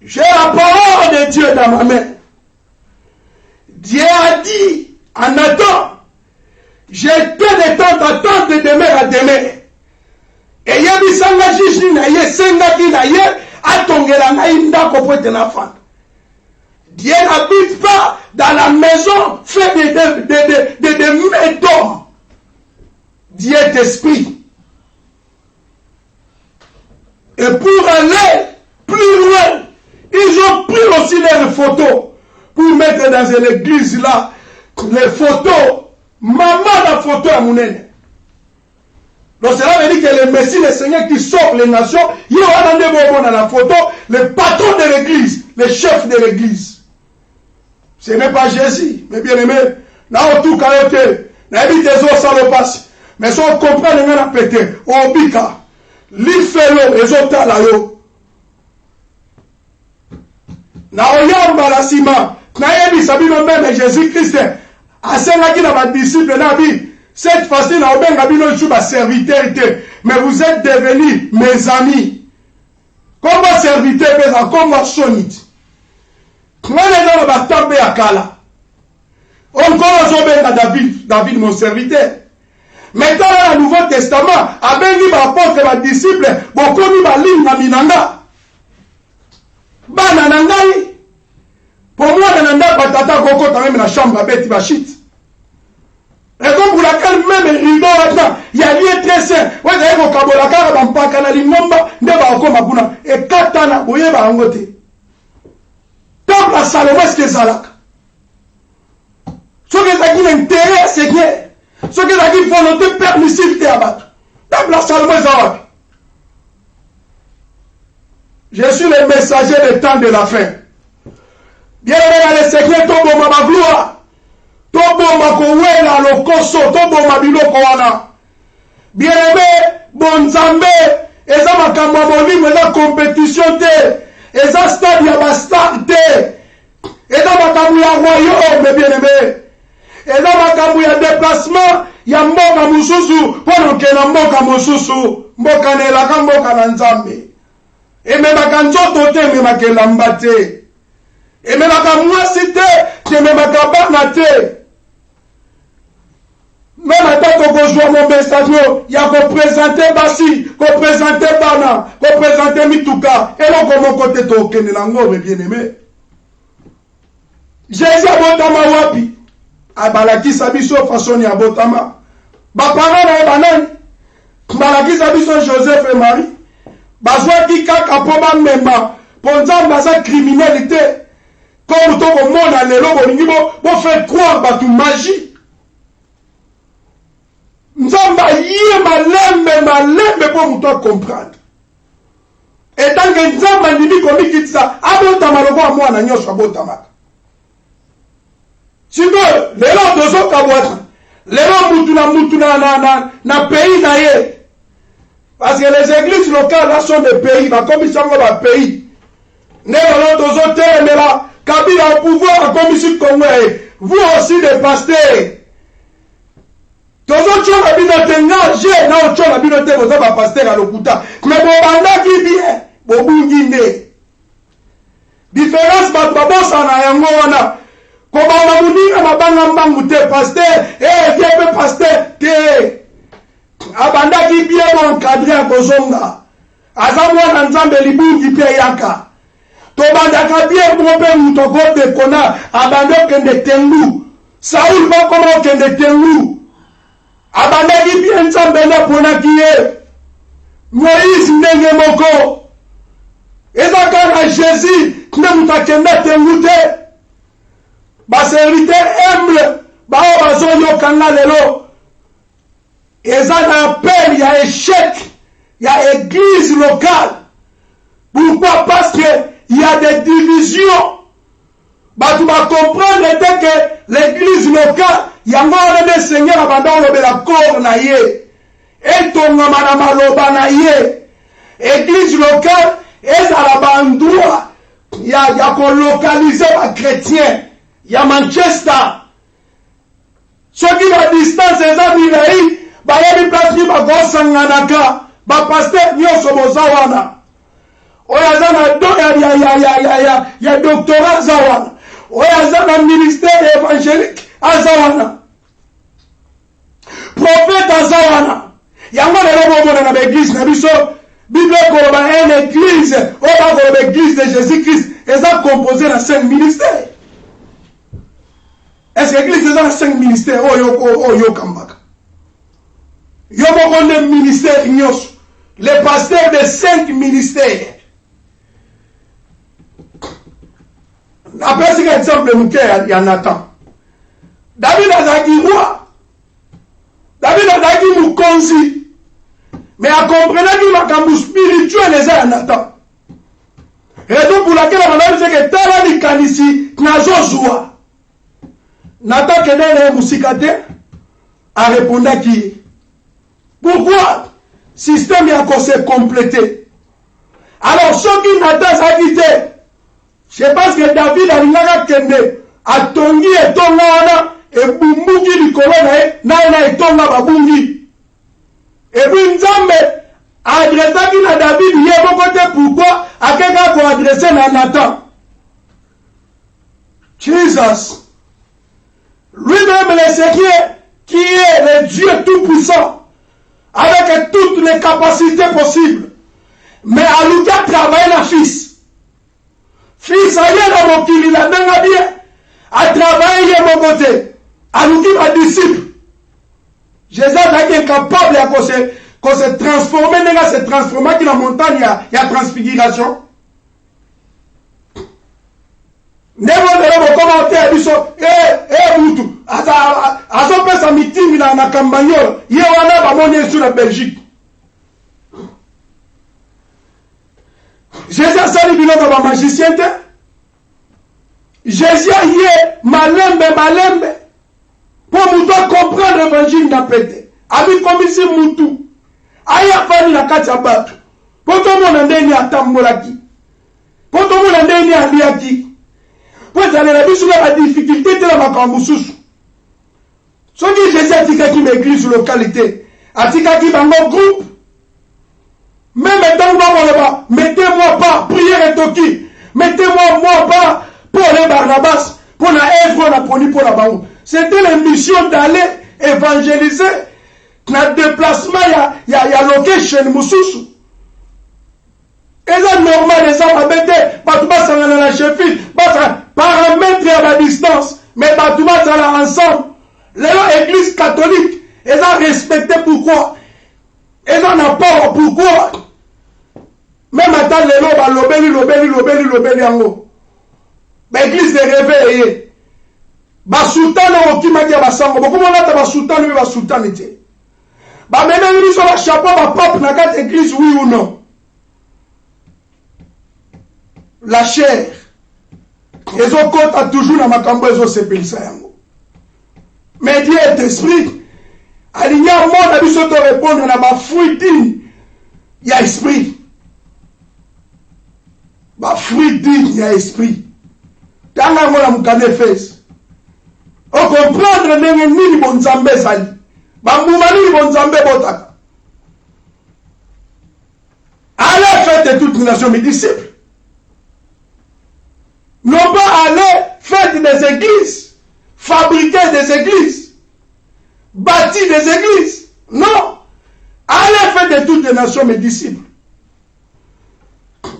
J'ai la parole de Dieu dans ma main. Dieu a dit en Nathan, j'ai des temps d'attente de demeure à demeure. Et il y a des sanga jishni na ye senga ki na ye atongela na inda ko pote na fan. Dieu n'habite pas dans la maison fait de mains d'hommes. Dieu est esprit. Et pour aller plus loin, ils ont pris aussi leurs photos pour mettre dans l'église là les photos. Maman la photo à Mounene. Donc cela veut dire que le Messie, le Seigneur qui sauve les nations, il y aura dans la photo le patron de l'église, le chef de l'église. Ce n'est pas Jésus, mes bien-aimés. N'a tout caroté, n'a évité les salopas. Mais si on comprend les gens à péter, au bika, l'ifelo, les autres là yo. Na oyamba la sima, na yebi sabino même Jésus-Christ, a senaki na ba disciple na bi, cette fois-ci na obenga bino chuba serviteur, mais vous êtes devenus mes amis. Comment serviteur pesa, comment sonit. Moi les gens ba tambe akala. On commence obenga David mon serviteur. Maintenant dans le Nouveau Testament, abengi ba apôtre ba disciple, bokomi ba linga minanga. Bana nangai. Pour moi, dans la batata koko, même la chambre à bête bachit. Raison pour laquelle même rideau maintenant, il y a lieu très sain. Vous avez un kabolaka, un pakana, l'imnomba, ne va encore mabuna. Et katana, vous voyez, va en côté. Temple à Salomon, est-ce que Zalak? Ce que ça qui l'intérêt, c'est que ce que ça qui volonté permissive, t'es abattu. Temple à Salomon, Zalak. Je suis le messager des temps de la fin. Bien aimé, le Seigneur, tombe ma gloire. Toboma kowela lokoso toboma biloko wana. Bien aimé, bon Nzambe, eza makambo ya molimo, eza compétition te, eza stade ya bastar te, eza makambo ya royaume, bien aimé, eza makambo ya déplacement ya mboka mosusu mpo na okende na mboka mosusu. Mboka na elaka mboka na Nzambe, ememaka nzoto te, ememaka elamba te, ememaka mwasi te, ememaka bana te. Même à tant qu'on joue mon message, il y a qu'on présenter Bassi, qu'on présenter Bana, qu'on présenter Mituka, et là, comme on côté token, mais bien aimé. Jésus a botama wapi, a balaki sabiso façon ya botama. Ba parents na banan, balaki sabiso Joseph et Marie. Bazwa ki kaka po ba memba, ponza baza criminalité. Comme to ko mona lelo bolingi bo faire croire ba tu magie. Nzamba yé malembe pour nous comprendre. Et tant que Nzamba nimi komi kitsa, abotama loko a moi na nyosho abotama. Sinon, les gens dozo kabwata, les gens mutuna na pays na ye. Parce que les églises locales là sont des pays, comme ils sont des pays. Les gens dozo terre, mais là, Kabila au pouvoir, comme ici Congolais, vous aussi des pasteurs. Tozo chona bino tengaje na chona bino te boza ba pasteur à lokuta mais bobanda ki bien bobungi nde différence ba bossa na yango wana ko ba muninga mabanga mbangu te pasteur vieux pasteur te abanda ki bien bon encadré kozonga azamwa na Nzambe libungi pe yaka to banda ka bien bon pe mutoko de kona abando kende tengu Saoul va comment kende tengu abandaki bien Nzambe na ponaki ye Moïse ndenge moko ezaka na Jésus nde mutu akenda tengu te baserviter humble bao bazoyokanga lelo eza na appel ya échec ya église locale. Pourquoi? Parce que il y a des divisions. Tu vas comprendre que l'église locale yango le Seigneur abandon le la corps na ye et ton na maloba na ye église locale est à la bandroit ya ko localiser les chrétiens ya Manchester ceux qui la distance eza bilei ba yebi place ni ba gosanganaka ba pasteur nyoso bozawana oya zana do ya doctorat zawana oya zana ministère évangélique azawana prophète azawana yango lelo bomona na l'église na biso bible koloba une église oba koloba église de Jésus-Christ eza composé na 5 ministères. Est-ce que l'église eza na 5 ministères oyo kambaka yo moko nde ministère nyonso les pasteurs de 5 ministères. Napesi ka exemple muke ya Nathan. David azaki roi. David azaki mukonzi. Mais a comprenaki makambo spirituel eza ya Nathan. Raison pour laquelle on a dit que tala likanisi nazozwa. Nathan kenele musikate a répondaki. Pourquoi système ya ko se compléter. Alors ce qui Nathan azaki te je pense que David alingaka kende atongi etonga wana ebumbuki likolo na etonga babungi ebi Nzambe adressaki na David ye moko te pourquoi akeka ko adresser na Nathan. Jesus lui-même le Seigneur qui est le Dieu tout-puissant avec toutes les capacités possibles mais aluka travailler la fils. Fils aye na mokili la ndanga bien a travaillé mon côté a luki ba disciple Jésus est incapable de se transformer, se transformer dans la montagne, il y a transfiguration. Commentaire, Moutou, à son meeting dans la campagne, il y a sur la Belgique. Jésus a sali biloko ba magicien te. Jésus est malembe. Pour nous comprendre l'évangile n'a pété. Ami comme ici Moutou. Aya fani na kati ya batu. Pour tout le monde ndeni atambolaki. Pour tout le monde ndeni aliaki. Pour aller la biso la difficulté de la makambo susu. Soki Jésus a dit qu'il m'église localité. A dit qu'il bango groupe. Même maintenant, mettez-moi pas, prière et toki. Mettez-moi pas pour les Barnabas, pour la œuvre, la poni, pour la baou. C'était la mission d'aller évangéliser. Dans le déplacement, il y a location, Moussoussou. Et c'est normal, les hommes habitent, Batouba s'en a la chefie, paramètre à la distance, mais Batouba s'en a ensemble. L'église catholique, ils ont respecté pourquoi? Ils en ont pas pourquoi? Même attends les lots, lobeli en haut. L'église est réveillée. Sultan au Kimaki à Basango. Beaucoup de Sultan, lui, Sultan était. Maintenant, ils ont le chapeau, pape, dans cette église, oui ou non. La chair. Ils ont compte toujours dans ma cambo, ils ont séparé ça. Mais Dieu est esprit. Aligné au monde, a dit de répondre à ma fruit digne. Il y a esprit. Ma fruit digne, il y a esprit. Quand on a mon canet fait, on comprend que ni bon zambé sali. Bamboumani bon zambé botaka. Allez faire de toutes les nations mes disciples. Non pas aller faire des églises, fabriquer des églises, bâtir des églises. Non. Allez faire de toutes les nations mes disciples.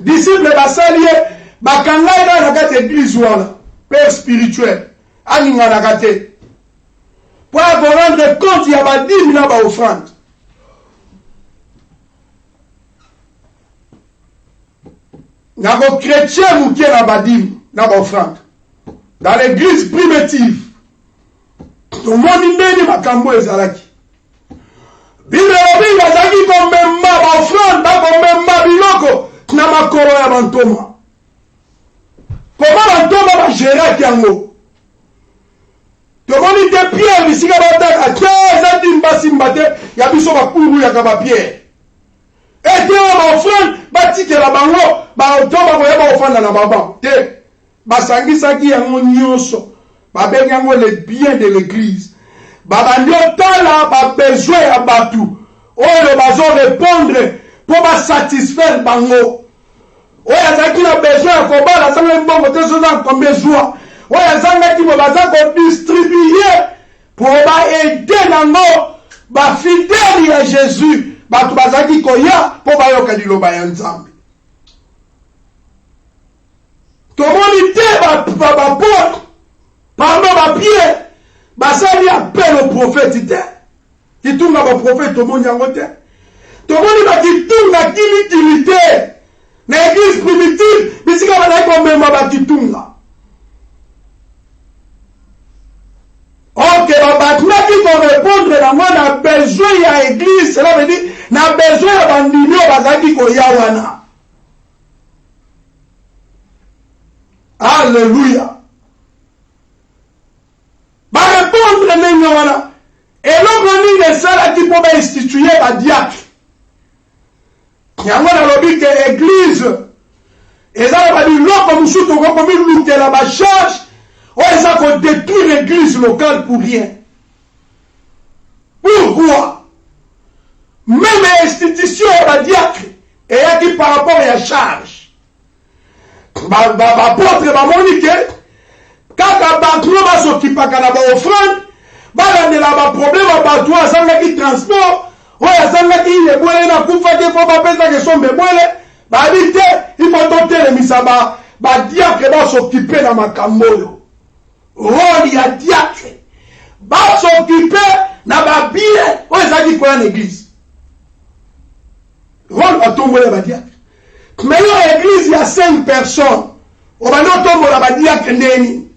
Disciples basalier, bakanga ina na église wala, père spirituel, aninga na kate. Pour vous rendre compte, il y a pas 10 000 ba offrande. Nako chrétien mouké na badim na ba offrande. Dans l'église primitive, tout le monde ndeni makambo ezalaki. Bible bazaki komemba ba offrande, ba komemba biloko. Na makoro ya bantoma. Comment bantoma ba gérer kiango? Tomoni te Pierre bisika bataka keza dimba simbate ya biso bakuru ya kaba Pierre. Et te ba offrande batikela bango ba otoma ko ya ba offrande na baba. Te basangisa ki yango nyonso. Ba benga yango le bien de l'église. Ba bandi otala ba besoin ya batu. Oyo bazo répondre pour ba satisfaire bango. Oui, il y a besoin de combattre, il y a besoin oui, il y a besoin de distribuer pour aider les fidèles à Jésus. Pour tout le monde était pardon, pied, ça lui appelle au prophète. Qui tourne à prophète, tout le monde y a voté. Tout le monde qui tourne à qui l'utilité. L'église primitive, mais si on a comme même à Kitunga. Ok, maintenant qui vont répondre, on a besoin de l'église, cela veut dire, on a besoin de l'union, bazaki ko yawana. Alléluia. Ba répondre n'enyawana. Et l'homme de ça qui peut instituer la diacre. Yango na lobi que l'église ezala ba biloko musuto ko komi lutela ba charge o eza ko détruire l'église locale pour rien. Pourquoi? Même institution ba diacre et y a qui par rapport à la charge. Ba apôtre ba monique kaka ba tro ba s'occupaka na ba offrande ba la ba problème ba toi azanga ki transport. Oui, il faut tenter les misaba, diacre va s'occuper dans ma camoyo. Oh, il y a diacre. Va s'occuper dans ma bière. il y a une église. Rôle à tomber la badiak. Mais l'église, il y a 5 personnes. On va not tomber la badiak neni.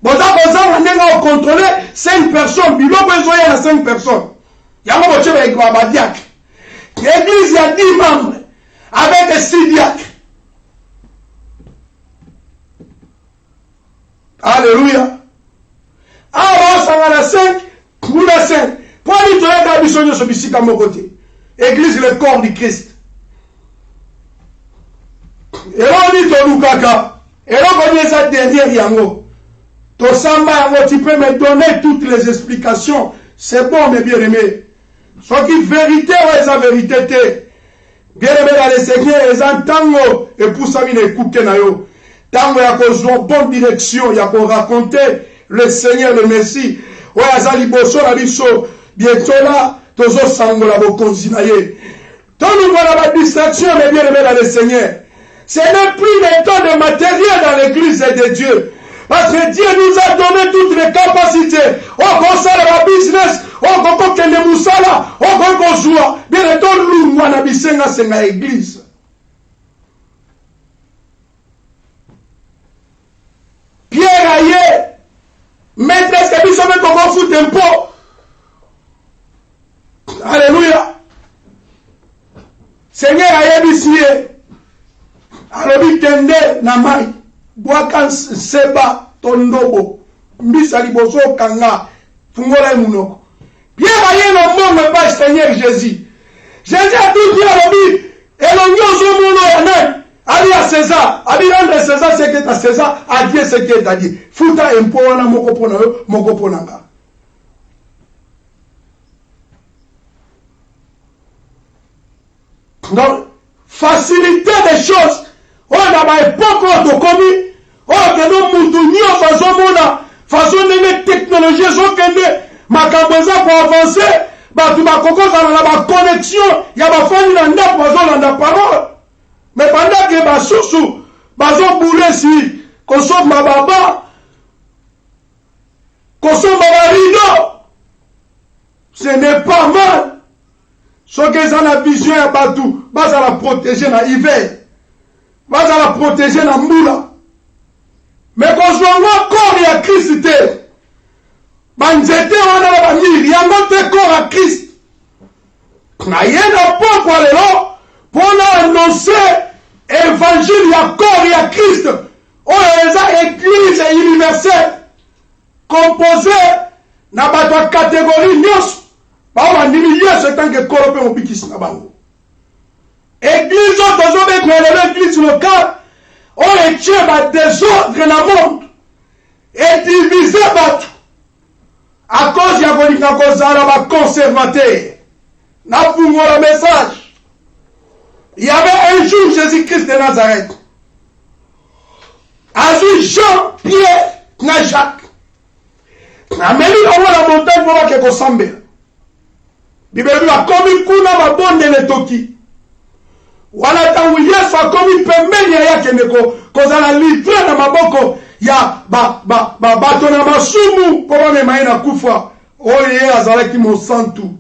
Bon, ça, on a contrôlé 5 personnes. Il y a 5 personnes. Il y a un avec la badiak. L'église, il y a 10 membres. Avec 6 diacres. Alléluia. Alors, ça va la 5. Pour la 5. Pour lui, tu as la mission de ce bici à mon côté. Église, le corps du Christ. Et là, on dit, et là, on dit ça derrière Yango. Tu peux me donner toutes les explications. C'est bon, mes bien-aimés. Ce qui vérité, ouais, c'est vérité. Bien-aimés dans le Seigneur, ils entendent, et pour ça, ils écoutent. Tant qu'il y a une bonne direction, il y a pour raconter le Seigneur, le Messie. Ouais, Azali Bosso, la biso, bientôt là, Tozo Sangola, vous continuez. Tant nous voilà la distraction, mais bien aimé dans le Seigneur. Ce n'est plus le temps de matériel dans l'église de Dieu. Parce que Dieu nous a donné toutes les capacités. On conseille la business, on conseille les moussala, on conseille bien le temps nous, on a bisenga, c'est l'église. Pierre Aye, maîtresse que nous sommes comme on fout un pot. Alléluia. Seigneur Aye Bissier, alobi tende na mai, boakan seba tondobo, mbisa liboso kanga, fungola munoko. Pierre Aye no monde pas Seigneur Jésus. Jésus a tout dit alobi, elongozo muno yanen. Ali à César, Ali rendre César ce qui est à César, à Dieu ce qui est à Dieu. Fouta impo wana moko pona yo, moko pona nga. Donc, faciliter les choses. On a ma époque où on commis, on a nos moutounis en façon mona, façon de technologie, so kende, ma kamboza pour avancer, bah tu ma koko ça na ma connexion, y a ma famille nanda poison nanda parole. Mais pendant que ma sousou, bazon boulé si, qu'on sauve ma baba, qu'on sauve ma rideau, ce n'est pas mal. Ce qu'ils ont la vision à Batou, bas à la protéger dans l'hiver, bas à la protéger dans le moula. Mais qu'on soit encore il y a Christ, banzete on a la bannière, il y a notre corps à Christ. n'a rien à pas pour aller là, pour annoncer évangile, il y a corps, il y a Christ. On a une église universelle composée dans la catégorie Nyos. On a dit c'est tant que corps on bikis na bango. Église autre église locale, on est tient par désordre dans le monde et divisé par tout. À cause de la conservateur. N'a vous le message. Il y avait un jour Jésus-Christ de Nazareth. Azu Jean, Pierre, na Jacques. Na meli on la montagne pour que kosambe. Bible a commis kuna mabonde le toki. Wala tangu Yesu a commis pembeni yake neko kozala livré na maboko ya bato na masumu pour me maina kufa. Oye azalaki mosantu.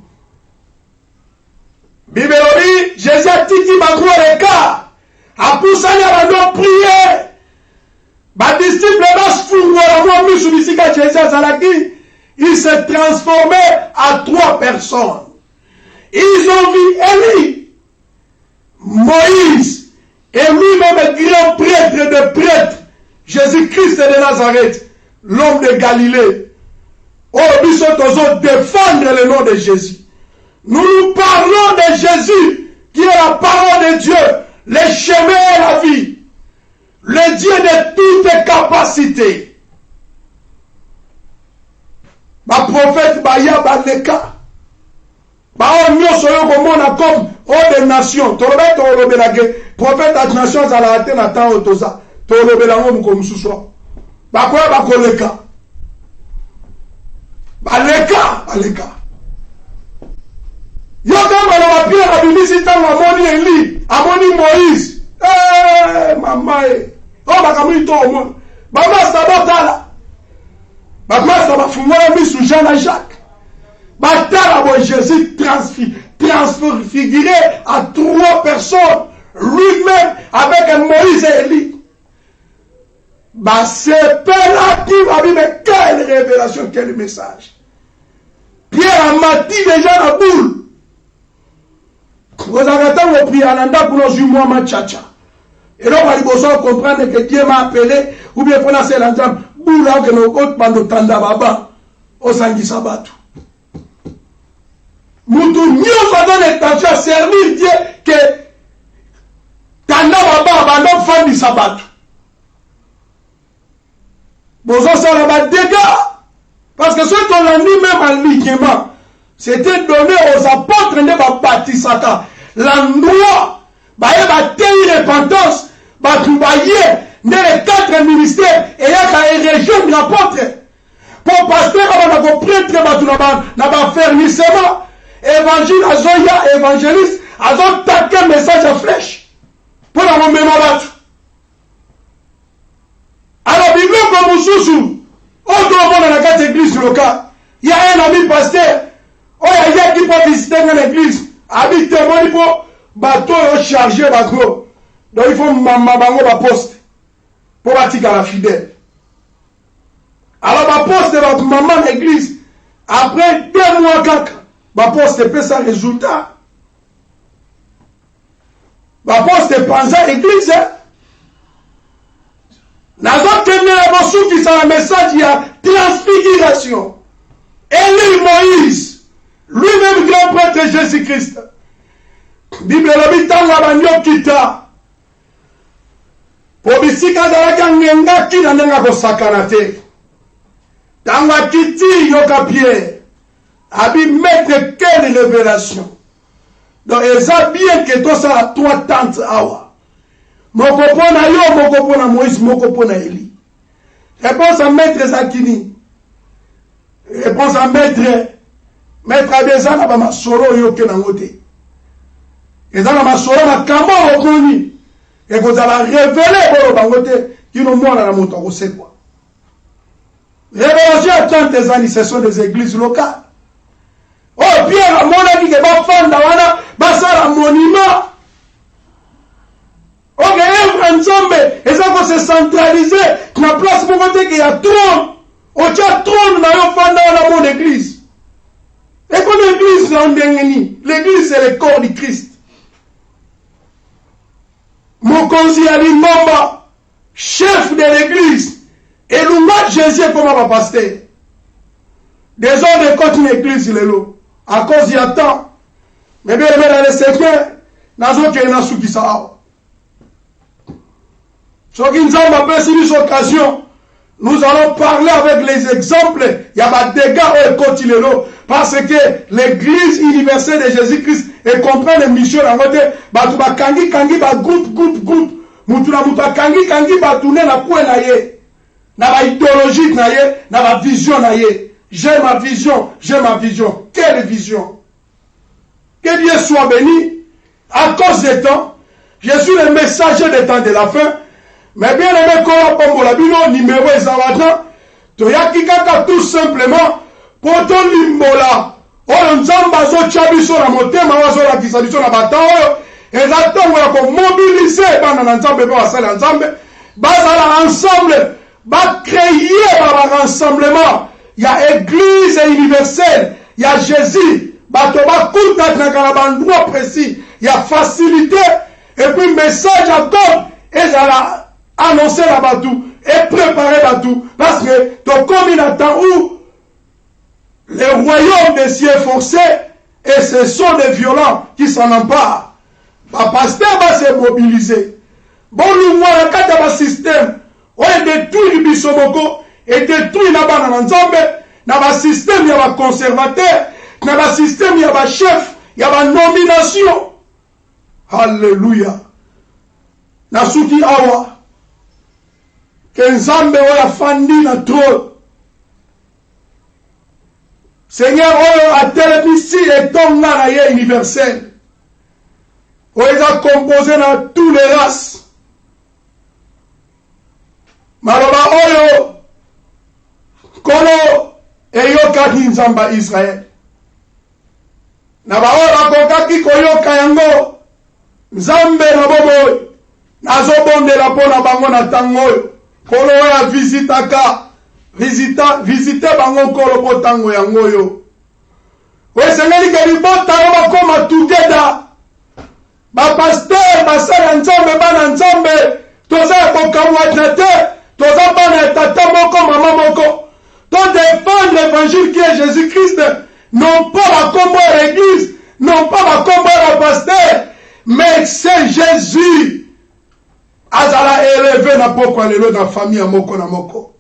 Bible dit Jésus a titi bagro l'écart. A poussani abando prier. Ba disciple bas fungora mo misubisika Jésus azalaki. Il s'est transformé à 3 personnes. Ils ont vu Élie, Moïse et lui-même grand prêtre de prêtres, Jésus-Christ de Nazareth, l'homme de Galilée. Oh, nous sommes défendre le nom de Jésus. Nous parlons de Jésus, qui est la parole de Dieu, le chemin et la vie, le Dieu de toutes capacités. Ma prophète Baya Baleka. Bah on nous soyons comme on a comme des nations. Tolobé tolobé la guerre. Prophète des nations à la hâte na temps otosa. Tolobé la ngom comme sous-soi. Bah quoi bah koleka. Baleka. Yoka mala Pierre a bimi si tant amoni Eli, amoni Moïse. Maman. Oh bah comme il tombe moi. Bah ma sabotala. Bah ma sabafungola mi sous Jean et Jacques. Batala bon Jésus transfiguré à 3 personnes. Lui-même avec Moïse et Élie. Bah c'est là qui va dire mais quelle révélation, quel message. Pierre a mati déjà la boule. Vous avez entendu prier à l'anda pour nos jumeaux Machacha. Et là, on va besoin comprendre que Dieu m'a appelé, ou bien pour lancer l'ensemble, boula que nos autres bandes tanda baba, au sangi sabatu. Moutou, nous avons l'intention à servir Dieu que tanda baba, abandon fan du sabatu. Besoin ça là-bas dégâts. Parce que ce qu'on a mis même en liquement, c'était donné aux apôtres de Baptisata. L'endroit, bah, il y a une repentance, bah, tu vas y dans les 4 ministères, et il y a une région de l'apôtre. Pour pasteur, on a un prêtre, on a un fermissement, évangile, azoya, évangéliste, azot taquer un message à flèche. Pour la même battu. Alors, il veut que vous sous dans la 4 églises locales. Il y a un ami pasteur. Oh, il y a qui peut visiter dans l'église. Habite témoin pour bateau chargé bateau. Donc il faut maman la poste pour bâtir la fidèle. Alors ma poste de votre maman l'église. Après 2 mois 4, ma poste peut ça résultat. Ma poste pense à l'église. Nazo tenir la bossou qui sont un message, il y a transfiguration. Élie Moïse, lui-même grand prêtre Jésus-Christ. Bible l'habitant la banyo kita. Pour bisika zalaka ngenga kina nenga ko sakanate. Tanga kiti yoka Pierre. Abi mettre quelle révélation. Donc ça bien que tout ça à 3 tantes awa. Mokopona yo, mokopona Moïse, mokopona Élie. Réponse à maître Zakini. Réponse à maître Adesana ba masoro yo ke nangote. Ezana masoro na kamo okoni. Et vous allez révéler bolo bangote qui no mona na moto ko sekwa. Révélation à tantes années, ce sont des églises locales. Oh Pierre amona ki ke ba fanda wana ba sala monument. Ok, ensemble, et ça va se centraliser. La place pour côté qu'il y a trône. Au tient trône dans mon église. Et comme l'église, l'église c'est le corps du Christ. Mon conseiller Ali Mamba, chef de l'église, et l'oumat Jésus comme un pasteur. Des hommes de côté de l'église, il est là. À cause il y a temps. Mais bien, dans les secteurs, dans les autres, il y a qui ça. Sur une occasion, nous allons parler avec les exemples. Il y a des dégâts au côté parce que l'église universelle de Jésus-Christ et comprend les missions en côté. Batuba kangi groupe. Mutuna kangi batune na kwe na ye. Na ba idéologie na ye, na ba vision na ye. J'ai ma vision. Quelle vision? Que Dieu soit béni. À cause des temps, je suis le messager des temps de la fin. Mais bien aimé, comme la bino numéro ezawata, to yakikaka tout simplement, pour ton limbola, oyo nzamba zo chabiso na motema wazo la kisabiso na batao, ezatongo ya ko mobiliser bana na nzambe pe wasala nzambe, bazala ensemble, ba créer ba rassemblement, il y a église universelle, il y a Jésus, bato ba kuta na kalabandroit précis, il y a facilité, et puis message à toi, ezala annoncer la batou et préparer la batou. Parce que donc comme il attend où le royaume des cieux est forcé et ce sont des violents qui s'en emparent. Le pasteur va se mobiliser. Bon, nous voyons quand il y a un système, on détruit le bisomoko et détruit là-bas dans l'ensemble. Dans le système, il y a un conservateur. Dans le système, il y a un chef. Il y a une nomination. Alléluia. Nasuki awa. Que Nzambe oya fandi na trône. Seigneur oyo a télévisé et ton na universel. Oyo a composé dans tous les races. Maloba oyo kono eyoka ki Nzamba Israël. na baoyo bakokaki koyoka yango nzambe na boboyi nazobondela mpo na bango na ntango oyo nkolo oyo avisitaka visite bango nkolo mpo ntango yango oyo oyo esengeli ke libotano bakoma together bapaster basala nzambe bana nzambe toza ya kokamwana te toza bana ya tata moko mama moko to défendre l'évangile qui est Jésus-Christ non pas bakombo ya l'église non pas bakombo ya bapaster mais c'est Jésus azala élevé na pokwa lelo na famille ya moko na moko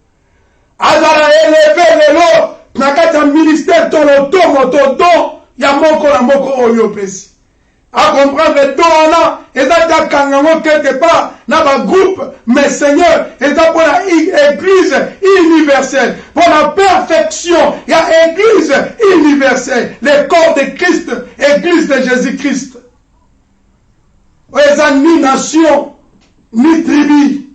azala élevé lelo na kati ya ministère to lotomo to don ya moko na moko oyo pesi à comprendre don wana eza ta kangango quelque part na ba groupe mais Seigneur eza pour la église universelle pour la perfection il y a église universelle le corps de Christ église de Jésus-Christ eza ni nation ni tribu.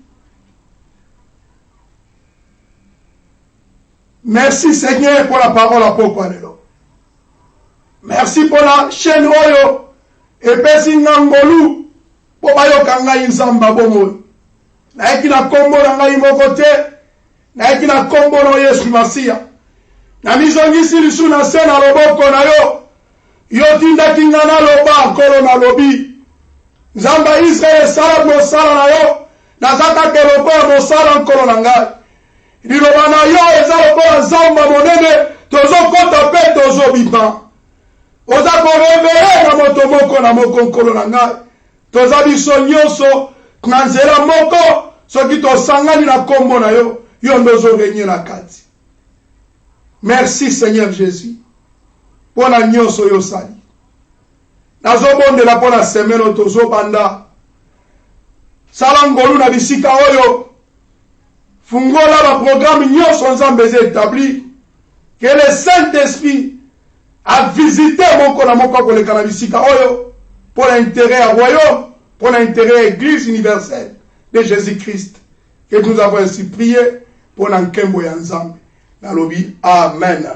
Merci Seigneur pour la parole à Pokwalelo. Merci pour la chaîne Oyo et pesi ngangolu pour bayoka ngai nzamba bomo. Na eki na kombo na ngai moko te, na eki na kombo na Yesu Masia. Na mizongisi lisu na se na loboko na yo. Yo tindaki nga na loba nkolo na lobi. Nzamba Israel sala mosala na yo nazaka ke lokola mosala nkolo na ngai liloba na yo eza lokola nzamba monene tozokota mpe tozobima oza korevele na moto moko na moko nkolo na ngai toza biso nyonso na nzela moko soki tosangani na kombo na yo yo nde ozorenye na kati. Merci Seigneur Jésus mpo na nyonso yo osali nazobondela mpo na semeno tozobanda sala ngolu na bisika oyo fungola baprogramme nyonso nzambe eza établi que le Saint-Esprit a visité moko na moko akoleka na bisika oyo pour l'intérêt à royaume pour l'intérêt à église universelle de Jésus-Christ que nous avons ainsi prié pour na nkembo ya nzambe nalobi amen.